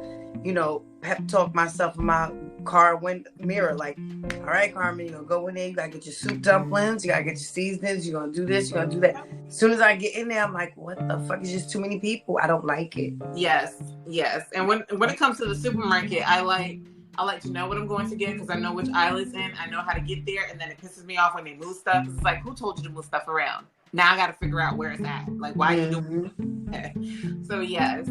pep talk myself in my car mirror. Like, all right, Carmen, you're going to go in there. You got to get your soup dumplings. You got to get your seasonings. You're going to do this. You're going to do that. As soon as I get in there, I'm like, what the fuck? It's just too many people. I don't like it. Yes. And when it comes to the supermarket, I like to know what I'm going to get, because I know which aisle it's in. I know how to get there, and then it pisses me off when they move stuff. It's like, who told you to move stuff around? Now I got to figure out where it's at. Like, why are you doing that? So, yes.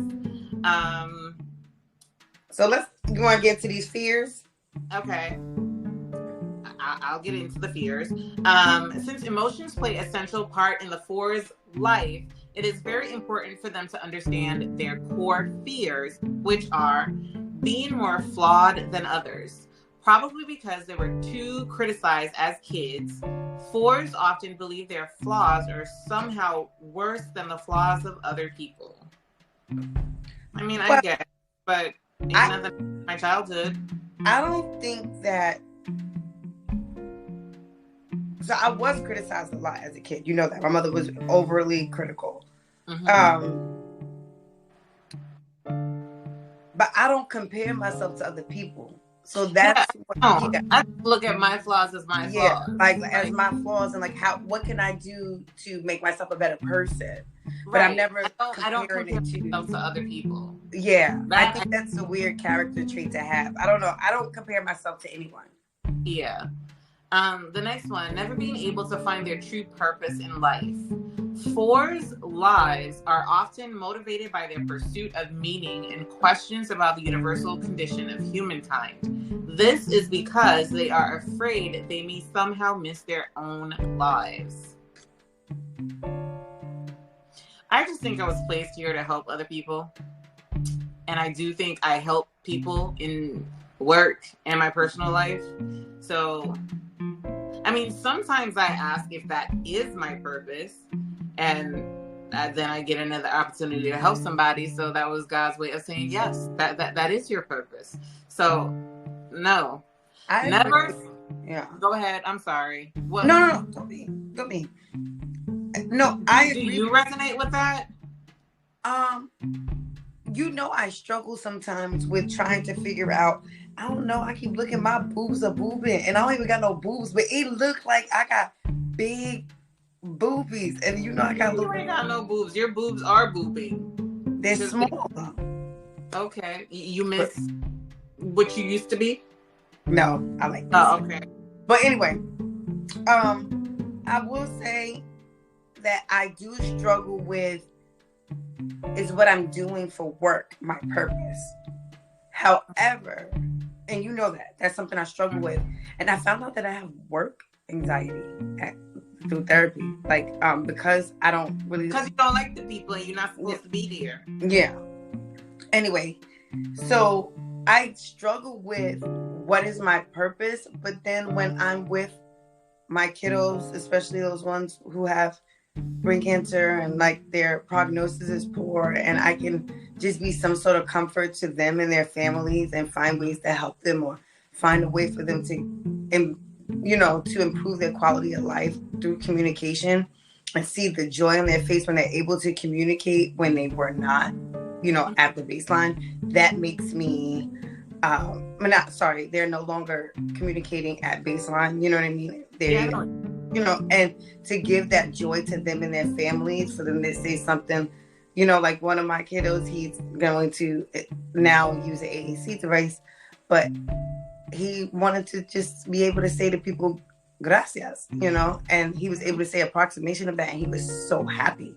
So you want to get to these fears? Okay. I'll get into the fears. Since emotions play a central part in the 4's life, it is very important for them to understand their core fears, which are being more flawed than others. Probably because they were too criticized as kids, 4s often believe their flaws are somehow worse than the flaws of other people. I mean, I get it, but ain't nothing in my childhood. I don't think that... So I was criticized a lot as a kid. You know that. My mother was overly critical. Mm-hmm. But I don't compare myself to other people. So that's I look at my flaws as my flaws. Like as my flaws, and like what can I do to make myself a better person? But I'm never I don't compare myself to other people. Yeah. I think that's a weird character trait to have. I don't know. I don't compare myself to anyone. Yeah. The next one, never being able to find their true purpose in life. 4's lives are often motivated by their pursuit of meaning and questions about the universal condition of humankind. This is because they are afraid they may somehow miss their own lives. I just think I was placed here to help other people. And I do think I help people in work and my personal life. So, I mean, sometimes I ask if that is my purpose. And then I get another opportunity to help somebody. So that was God's way of saying, yes, that is your purpose. So, no. I never. Agree. Yeah. Go ahead. I'm sorry. What? No. Don't be. No, I agree. Do you resonate with that? I struggle sometimes with trying to figure out. I don't know. I keep looking, my boobs are boobing, and I don't even got no boobs, but it look like I got big boobies, and I got little. You ain't got no boobs. Your boobs are boobing. They're small. Okay, you miss what you used to be. No, I like this. Oh, okay. But anyway, I will say that I do struggle with is what I'm doing for work, my purpose. However, and you know that's something I struggle with. And I found out that I have work anxiety through therapy. Like, because I don't really... Because you don't like the people and you're not supposed to be there. Yeah. Anyway, so I struggle with what is my purpose, but then when I'm with my kiddos, especially those ones who have brain cancer and like their prognosis is poor, and I can just be some sort of comfort to them and their families and find ways to help them or find a way for them to, to improve their quality of life through communication, and see the joy on their face when they're able to communicate when they were not, at the baseline. That makes me, they're no longer communicating at baseline. You know what I mean? And to give that joy to them and their families, for them to say something, like one of my kiddos, he's going to now use an AAC device, but he wanted to just be able to say to people, gracias, and he was able to say approximation of that, and he was so happy.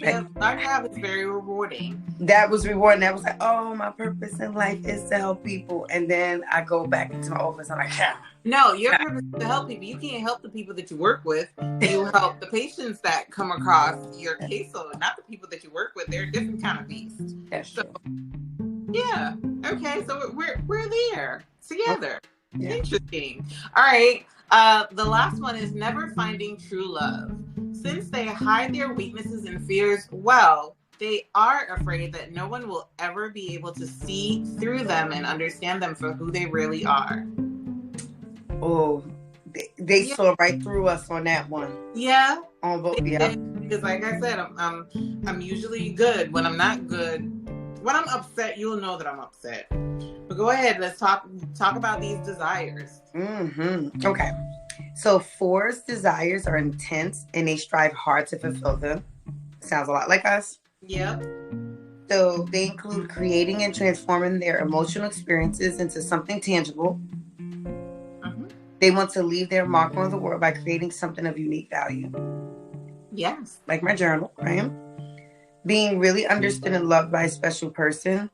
Yeah, our job is very rewarding. That was rewarding. That was like, oh, my purpose in life is to help people. And then I go back into my office. I'm like, yeah. No, your purpose is to help people. You can't help the people that you work with. You help the patients that come across your caseload, not the people that you work with. They're a different kind of beast. That's true. Yeah. Okay. So we're there together. Yeah. Interesting. All right. The last one is never finding true love. Since they hide their weaknesses and fears well, they are afraid that no one will ever be able to see through them and understand them for who they really are. Oh, they saw right through us on that one. Yeah. On both. Yeah. Because like I said, I'm usually good. When I'm not good, when I'm upset, you'll know that I'm upset. But go ahead, let's talk about these desires. Mm-hmm. Okay. So 4's desires are intense and they strive hard to fulfill them. Sounds a lot like us. Yep. So they include creating and transforming their emotional experiences into something tangible. Mm-hmm. They want to leave their mark on the world by creating something of unique value. Yes. Like my journal, right? Being really understood and loved by a special person.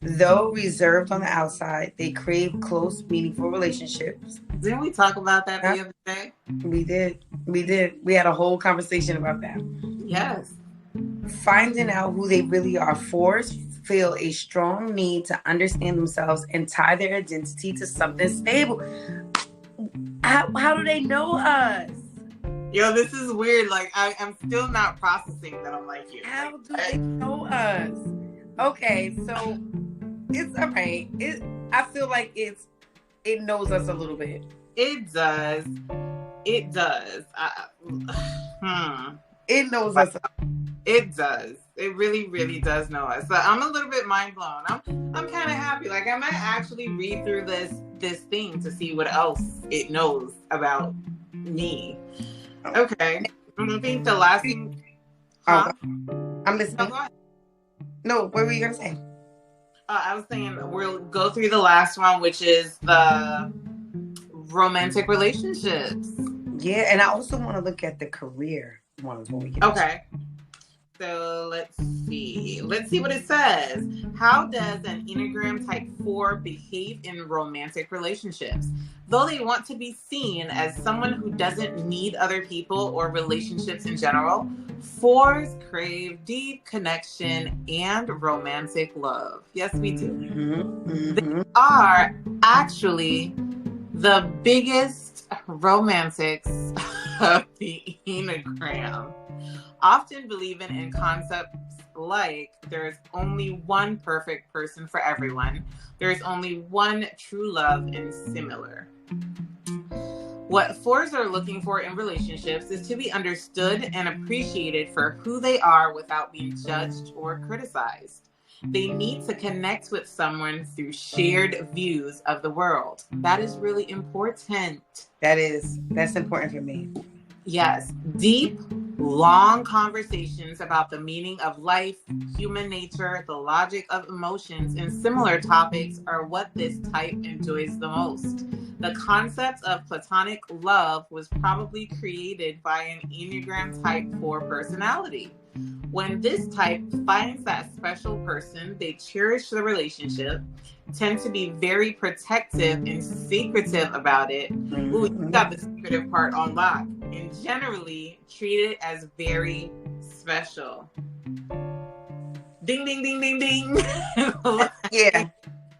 Though reserved on the outside, they crave close, meaningful relationships. Didn't we talk about that the other day? We did. We had a whole conversation about that. Yes. Finding out who they really are. 4s feel a strong need to understand themselves and tie their identity to something stable. How do they know us? Yo, this is weird. Like, I'm still not processing that I'm like you. How do they know us? Okay, so it's all right. I feel like it knows us a little bit. It does. It does. It knows us. It does. It really, really does know us. So I'm a little bit mind blown. I'm kind of happy. Like, I might actually read through this thing to see what else it knows about me. Okay. I think the last thing. Huh? I'm listening. No, go ahead. No, what were you gonna say? I was saying we'll go through the last one, which is the romantic relationships. Yeah, and I also want to look at the career ones when we get. Okay. So let's see what it says. How does an Enneagram type 4 behave in romantic relationships? Though they want to be seen as someone who doesn't need other people or relationships in general, 4s crave deep connection and romantic love. Yes, we do. Mm-hmm. Mm-hmm. They are actually the biggest romantics of the Enneagram, often believing in concepts like there's only one perfect person for everyone, there's only one true love, and similar. What 4s are looking for in relationships is to be understood and appreciated for who they are without being judged or criticized. They need to connect with someone through shared views of the world. That is really important. That's important for me. Yes. Deep, long conversations about the meaning of life, human nature, the logic of emotions, and similar topics are what this type enjoys the most. The concept of platonic love was probably created by an Enneagram type 4 personality. When this type finds that special person, they cherish the relationship, tend to be very protective and secretive about it. Ooh, you got the secretive part on lock. And generally treat it as very special. Ding, ding, ding, ding, ding. Yeah.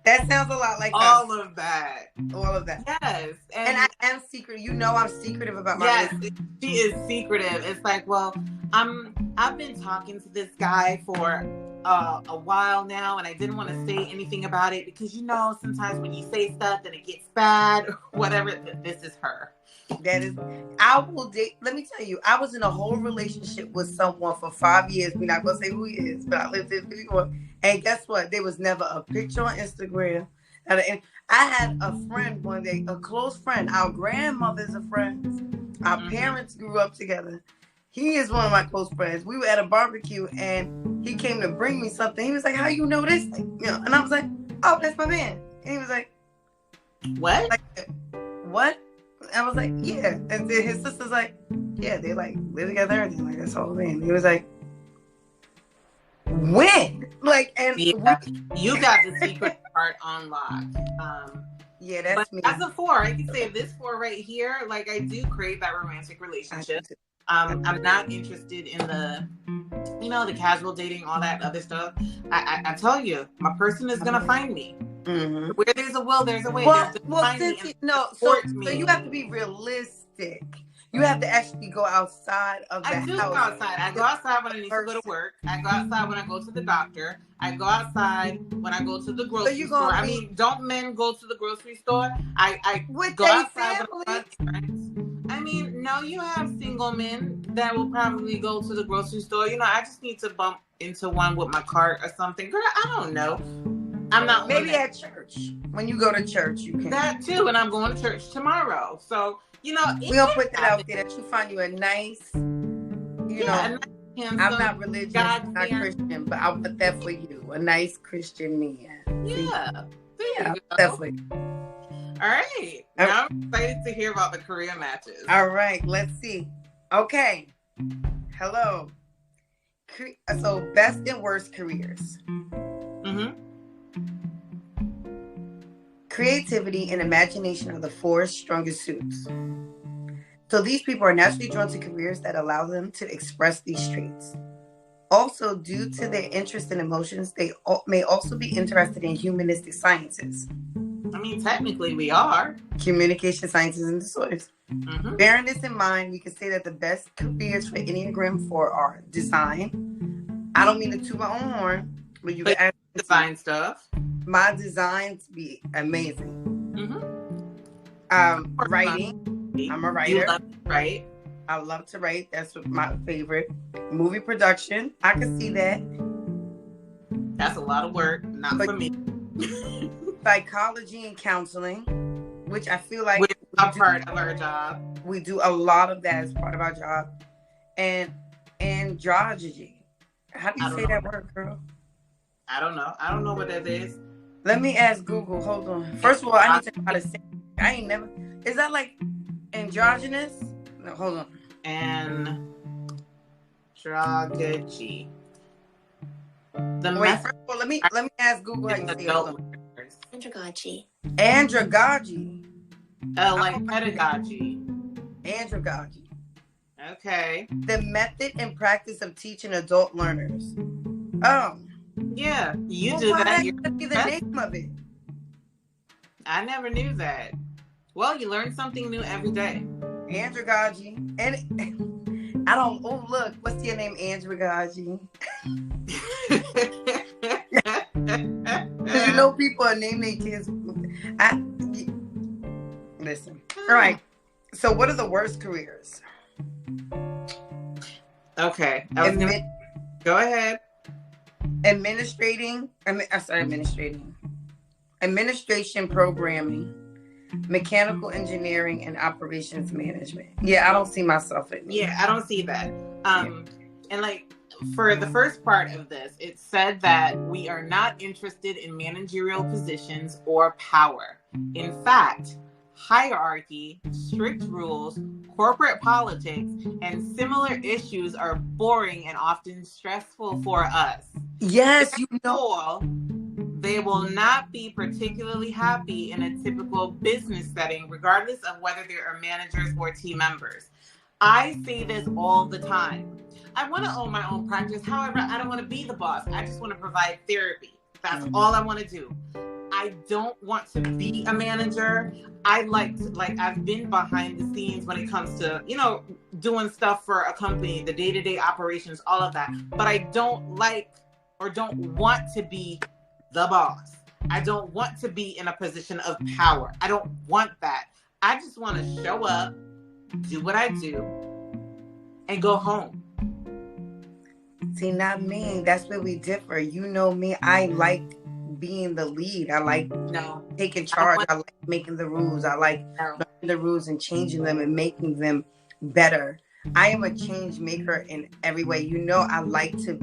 That sounds a lot like all of that. All of that. Yes. And I am secretive. You know I'm secretive about my relationship. She is secretive. It's like, well, I've been talking to this guy for a while now, and I didn't want to say anything about it because, you know, sometimes when you say stuff, then it gets bad or whatever. This is her. That is, I will date. Let me tell you, I was in a whole relationship with someone for 5 years. We're not gonna say who he is, but I lived in New York. And guess what? There was never a picture on Instagram. And I had a friend one day, a close friend. Our grandmothers are friends. Our parents grew up together. He is one of my close friends. We were at a barbecue, and he came to bring me something. He was like, "How you know this?" Like, you know, and I was like, "Oh, that's my man." And he was like, "What? Like, what?" I was like, "Yeah." And then his sister's like, "Yeah, they like live together and like that's all." Man, he was like, "When?" Like, and you got the secret part on lock. Yeah, that's me. As a 4, I can say this 4 right here. Like, I do crave that romantic relationship. I'm not interested in the, you know, the casual dating, all that other stuff. I tell you, my person is gonna find me. Mm-hmm. Where there's a will, there's a way. Well, since so you have to be realistic. You have to actually go outside of the house. I do go outside. I go outside when I need to go to work. I go outside when I go to the doctor. I go outside when I go to the grocery store. I mean, don't men go to the grocery store? I go outside with my friends. I mean, no, you have single men that will probably go to the grocery store. You know, I just need to bump into one with my cart or something. Girl, I don't know. I'm not. Maybe at church. When you go to church, you can. That too, and I'm going to church tomorrow. So, you know, we'll put that out there that you find you a nice, you know, I'm not religious, not Christian, but I'll put that for you. A nice Christian man. Yeah. Yeah, definitely. All right. Now I'm excited to hear about the career matches. All right. Let's see. Okay. Hello. So, best and worst careers. Mm-hmm. Creativity and imagination are the 4 strongest suits. So these people are naturally drawn to careers that allow them to express these traits. Also, due to their interest in emotions, they may also be interested in humanistic sciences. I mean, technically we are. Communication sciences and disorders. Mm-hmm. Bearing this in mind, we can say that the best careers for Enneagram 4 are design. I don't mean to toot my own horn, but you can design stuff. My designs be amazing. Mm-hmm. Writing. I'm a writer. You love to write. I love to write. That's my favorite. Movie production. I can see that. That's a lot of work. Not for me. Psychology and counseling, which I feel like we're a part of our job. We do a lot of that as part of our job. And androgyny. How do you say that word, girl? I don't know. I don't know what that is. Let me ask Google. Hold on. First of all, I need to know how to say it. I ain't never. Is that like androgynous? No, hold on. Androgyny. First of all, let me ask Google how you say it. Androgyny. Androgyny. Like pedagogy. Androgyny. Okay. The method and practice of teaching adult learners. Oh. Yeah, you do that. That be the name of it. I never knew that. Well, you learn something new every day. Androgyny. And I don't. Oh, look. What's your name, Androgyny? Because you know people are naming their kids. Listen. All right. So, what are the worst careers? Okay. Go ahead. Administration, programming, mechanical engineering, and operations management. Yeah, I don't see myself in. Yeah, I don't see that. And like for the first part of this, it said that we are not interested in managerial positions or power. In fact, hierarchy, strict rules, corporate politics, and similar issues are boring and often stressful for us. Yes, Therefore, they will not be particularly happy in a typical business setting, regardless of whether they are managers or team members. I say this all the time. I want to own my own practice. However, I don't want to be the boss. I just want to provide therapy. That's all I want to do. I don't want to be a manager. I've been behind the scenes when it comes to, doing stuff for a company, the day-to-day operations, all of that. But I don't like or don't want to be the boss. I don't want to be in a position of power. I don't want that. I just want to show up, do what I do, and go home. See, not me. That's where we differ. You know me. I like being the lead. I like taking charge. I like making the rules. I like learning the rules and changing them and making them better. I am a change maker in every way. I like to,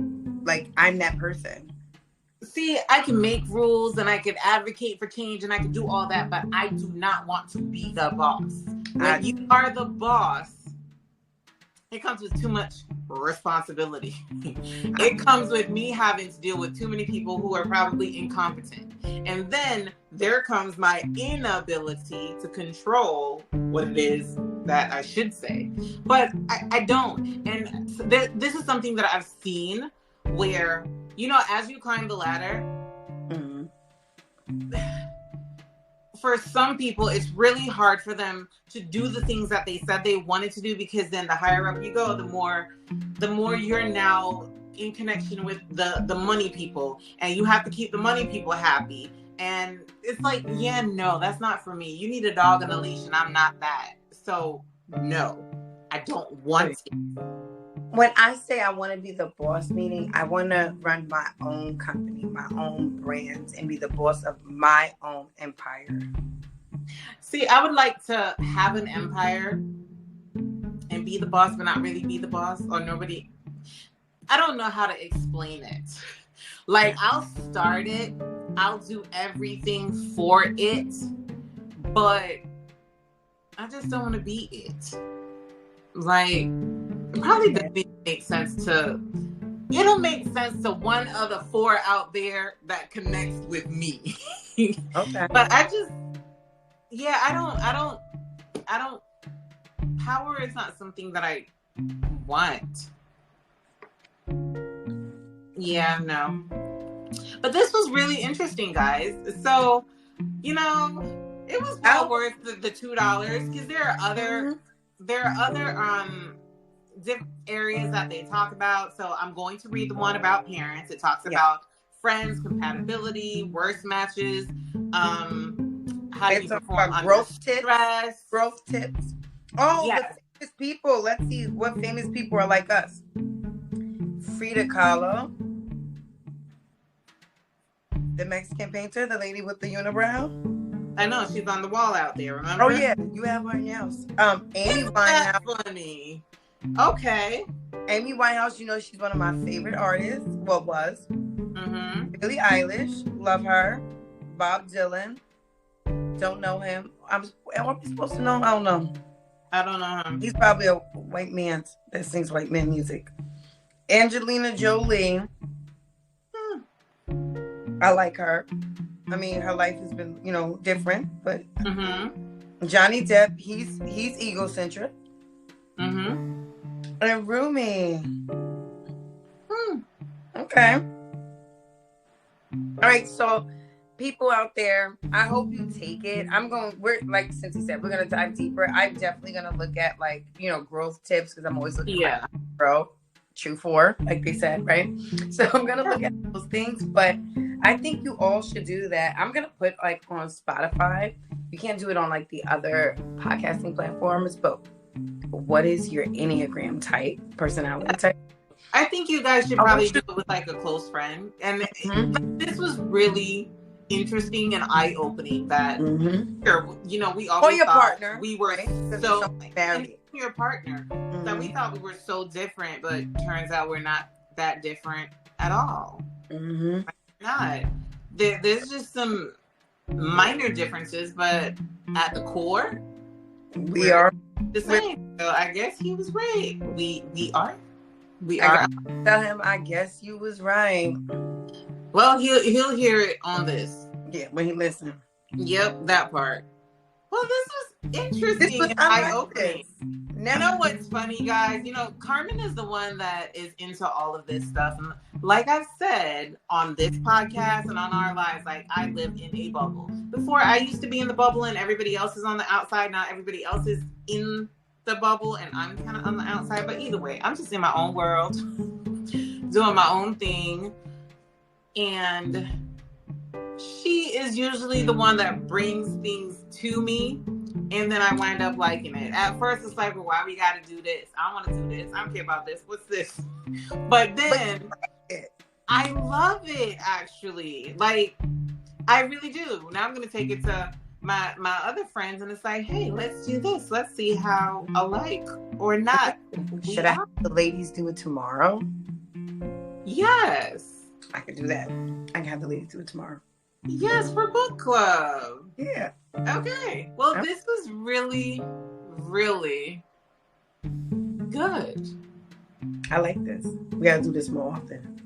I'm that person. See, I can make rules and I can advocate for change and I can do all that, but I do not want to be the boss. When you are the boss, it comes with too much responsibility. It comes with me having to deal with too many people who are probably incompetent. And then there comes my inability to control what it is that I should say. But I don't. And this is something that I've seen where, as you climb the ladder, for some people, it's really hard for them to do the things that they said they wanted to do, because then the higher up you go, the more you're now in connection with the money people, and you have to keep the money people happy. And it's like, no, that's not for me. You need a dog and a leash, and I'm not that. So no, I don't want it. When I say I want to be the boss, meaning I want to run my own company, my own brands, and be the boss of my own empire. See, I would like to have an empire and be the boss, but not really be the boss, or nobody. I don't know how to explain it. Like, I'll start it, I'll do everything for it, but I just don't want to be it. Like, probably doesn't make sense to. It'll make sense to one of the four out there that connects with me. Okay. But I don't. Power is not something that I want. Yeah, no. But this was really interesting, guys. So, it was well worth the $2, because there are other different areas that they talk about. So I'm going to read the one about parents. It talks about friends, compatibility, worst matches, how do you perform under stress, growth tips. Oh, yes. The famous people. Let's see what famous people are like us. Frida Kahlo, the Mexican painter, the lady with the unibrow. I know, she's on the wall out there, remember? Oh yeah, you have her in your house. Amy Winehouse. Funny. Okay. Amy Winehouse, she's one of my favorite artists. Well, was. Mm-hmm. Billie Eilish, love her. Bob Dylan, don't know him. Am I supposed to know him? I don't know. I don't know him. He's probably a white man that sings white man music. Angelina Jolie. I like her. I mean, her life has been, different, but Johnny Depp, he's egocentric. Mm-hmm. And Rumi. Okay. All right, so people out there, I hope you take it. We're like Cynthia said, we're gonna dive deeper. I'm definitely gonna look at growth tips, because I'm always looking at grow. True for, like they said, right? So I'm gonna look at those things, but I think you all should do that. I'm gonna put on Spotify. You can't do it on the other podcasting platforms, but what is your Enneagram type, personality type? I think you guys should probably do it with a close friend. And this was really interesting and eye-opening that we always thought partner, we were so married. Your partner. So we thought we were so different, but turns out we're not that different at all. Not. There's just some minor differences, but at the core, we are the same. So I guess he was right. We are. Tell him, I guess you was right. Well, he'll hear it on this. Yeah, when he listens. Yep, that part. Well, this was interesting. This was eye-opening. You know what's funny, guys? You know, Carmen is the one that is into all of this stuff. And like I've said on this podcast and on our lives, like, I live in a bubble. Before, I used to be in the bubble and everybody else is on the outside. Now everybody else is in the bubble and I'm kind of on the outside. But either way, I'm just in my own world, doing my own thing. And she is usually the one that brings things to me. And then I wind up liking it. At first, it's like, well, why we got to do this? I want to do this. I don't care about this. What's this? But then I love it, actually. Like, I really do. Now I'm going to take it to my other friends, and it's like, hey, let's do this. Let's see how alike or not. Should I have the ladies do it tomorrow? Yes. I can do that. I can have the ladies do it tomorrow. Yes, for book club. Yeah. Okay. Well, this was really, really good. I like this. We gotta do this more often.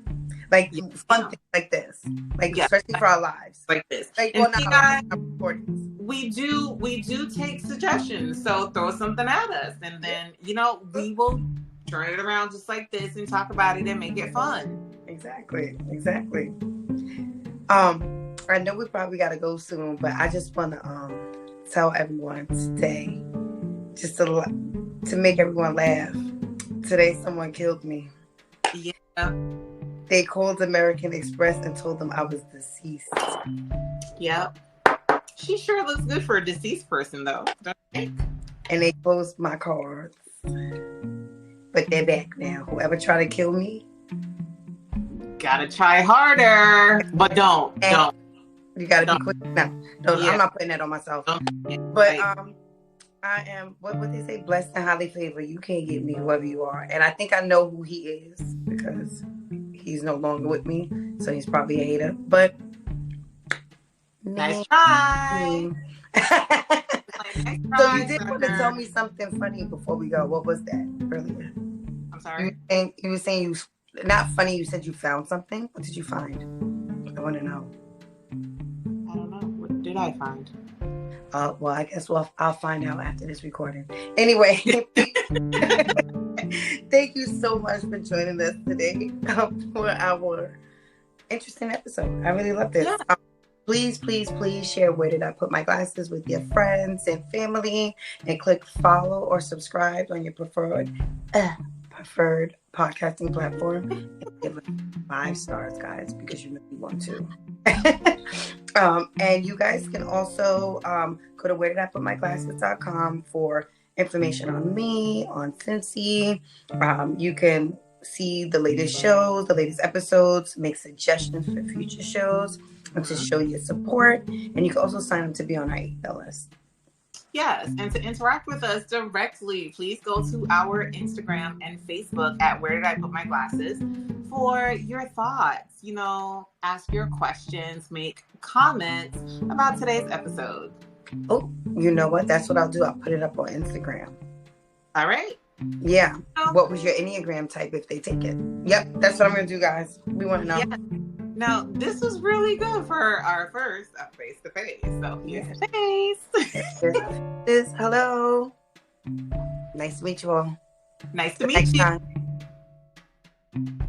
Like fun things like this. Like especially for our lives. Like this. Like, and well, not our recordings. We do take suggestions. So throw something at us, and then we will turn it around just like this and talk about it and make it fun. Exactly. I know we probably got to go soon, but I just want to tell everyone today, just to make everyone laugh. Today, someone killed me. Yeah. They called American Express and told them I was deceased. Yep. She sure looks good for a deceased person, though. Don't you think? And they closed my cards. But they're back now. Whoever tried to kill me, gotta try harder. But don't. You gotta be quick. No, I'm not putting that on myself. But I am what they say, blessed and highly favored. You can't get me, whoever you are. And I think I know who he is because he's no longer with me. So he's probably a hater. But nice try. So you did want to tell me something funny before we go. What was that earlier? I'm sorry. You were saying you not funny. You said you found something. What did you find? I want to know. I don't know. What did I find? Well, I guess I'll find out after this recording. Anyway, thank you so much for joining us today for our interesting episode. I really love this. Yeah. Please share Where Did I Put My Glasses with your friends and family, and click follow or subscribe on your preferred podcasting platform. And give us 5 stars, guys, because you really want to. And you guys can also go to wheredidiputmyglasses.com for information on me, on Cincy. You can see the latest shows, the latest episodes, make suggestions for future shows, and to show your support. And you can also sign up to be on our email list. Yes, and to interact with us directly, please go to our Instagram and Facebook at Where Did I Put My Glasses for your thoughts. Ask your questions, make comments about today's episode. Oh, you know what? That's what I'll do. I'll put it up on Instagram. All right. Yeah. What was your Enneagram type if they take it? Yep, that's what I'm going to do, guys. We want to know. Yeah. Now, this was really good for our first face-to-face. So, here's the face. Hello. Nice to meet you all. Nice to meet you. Next time.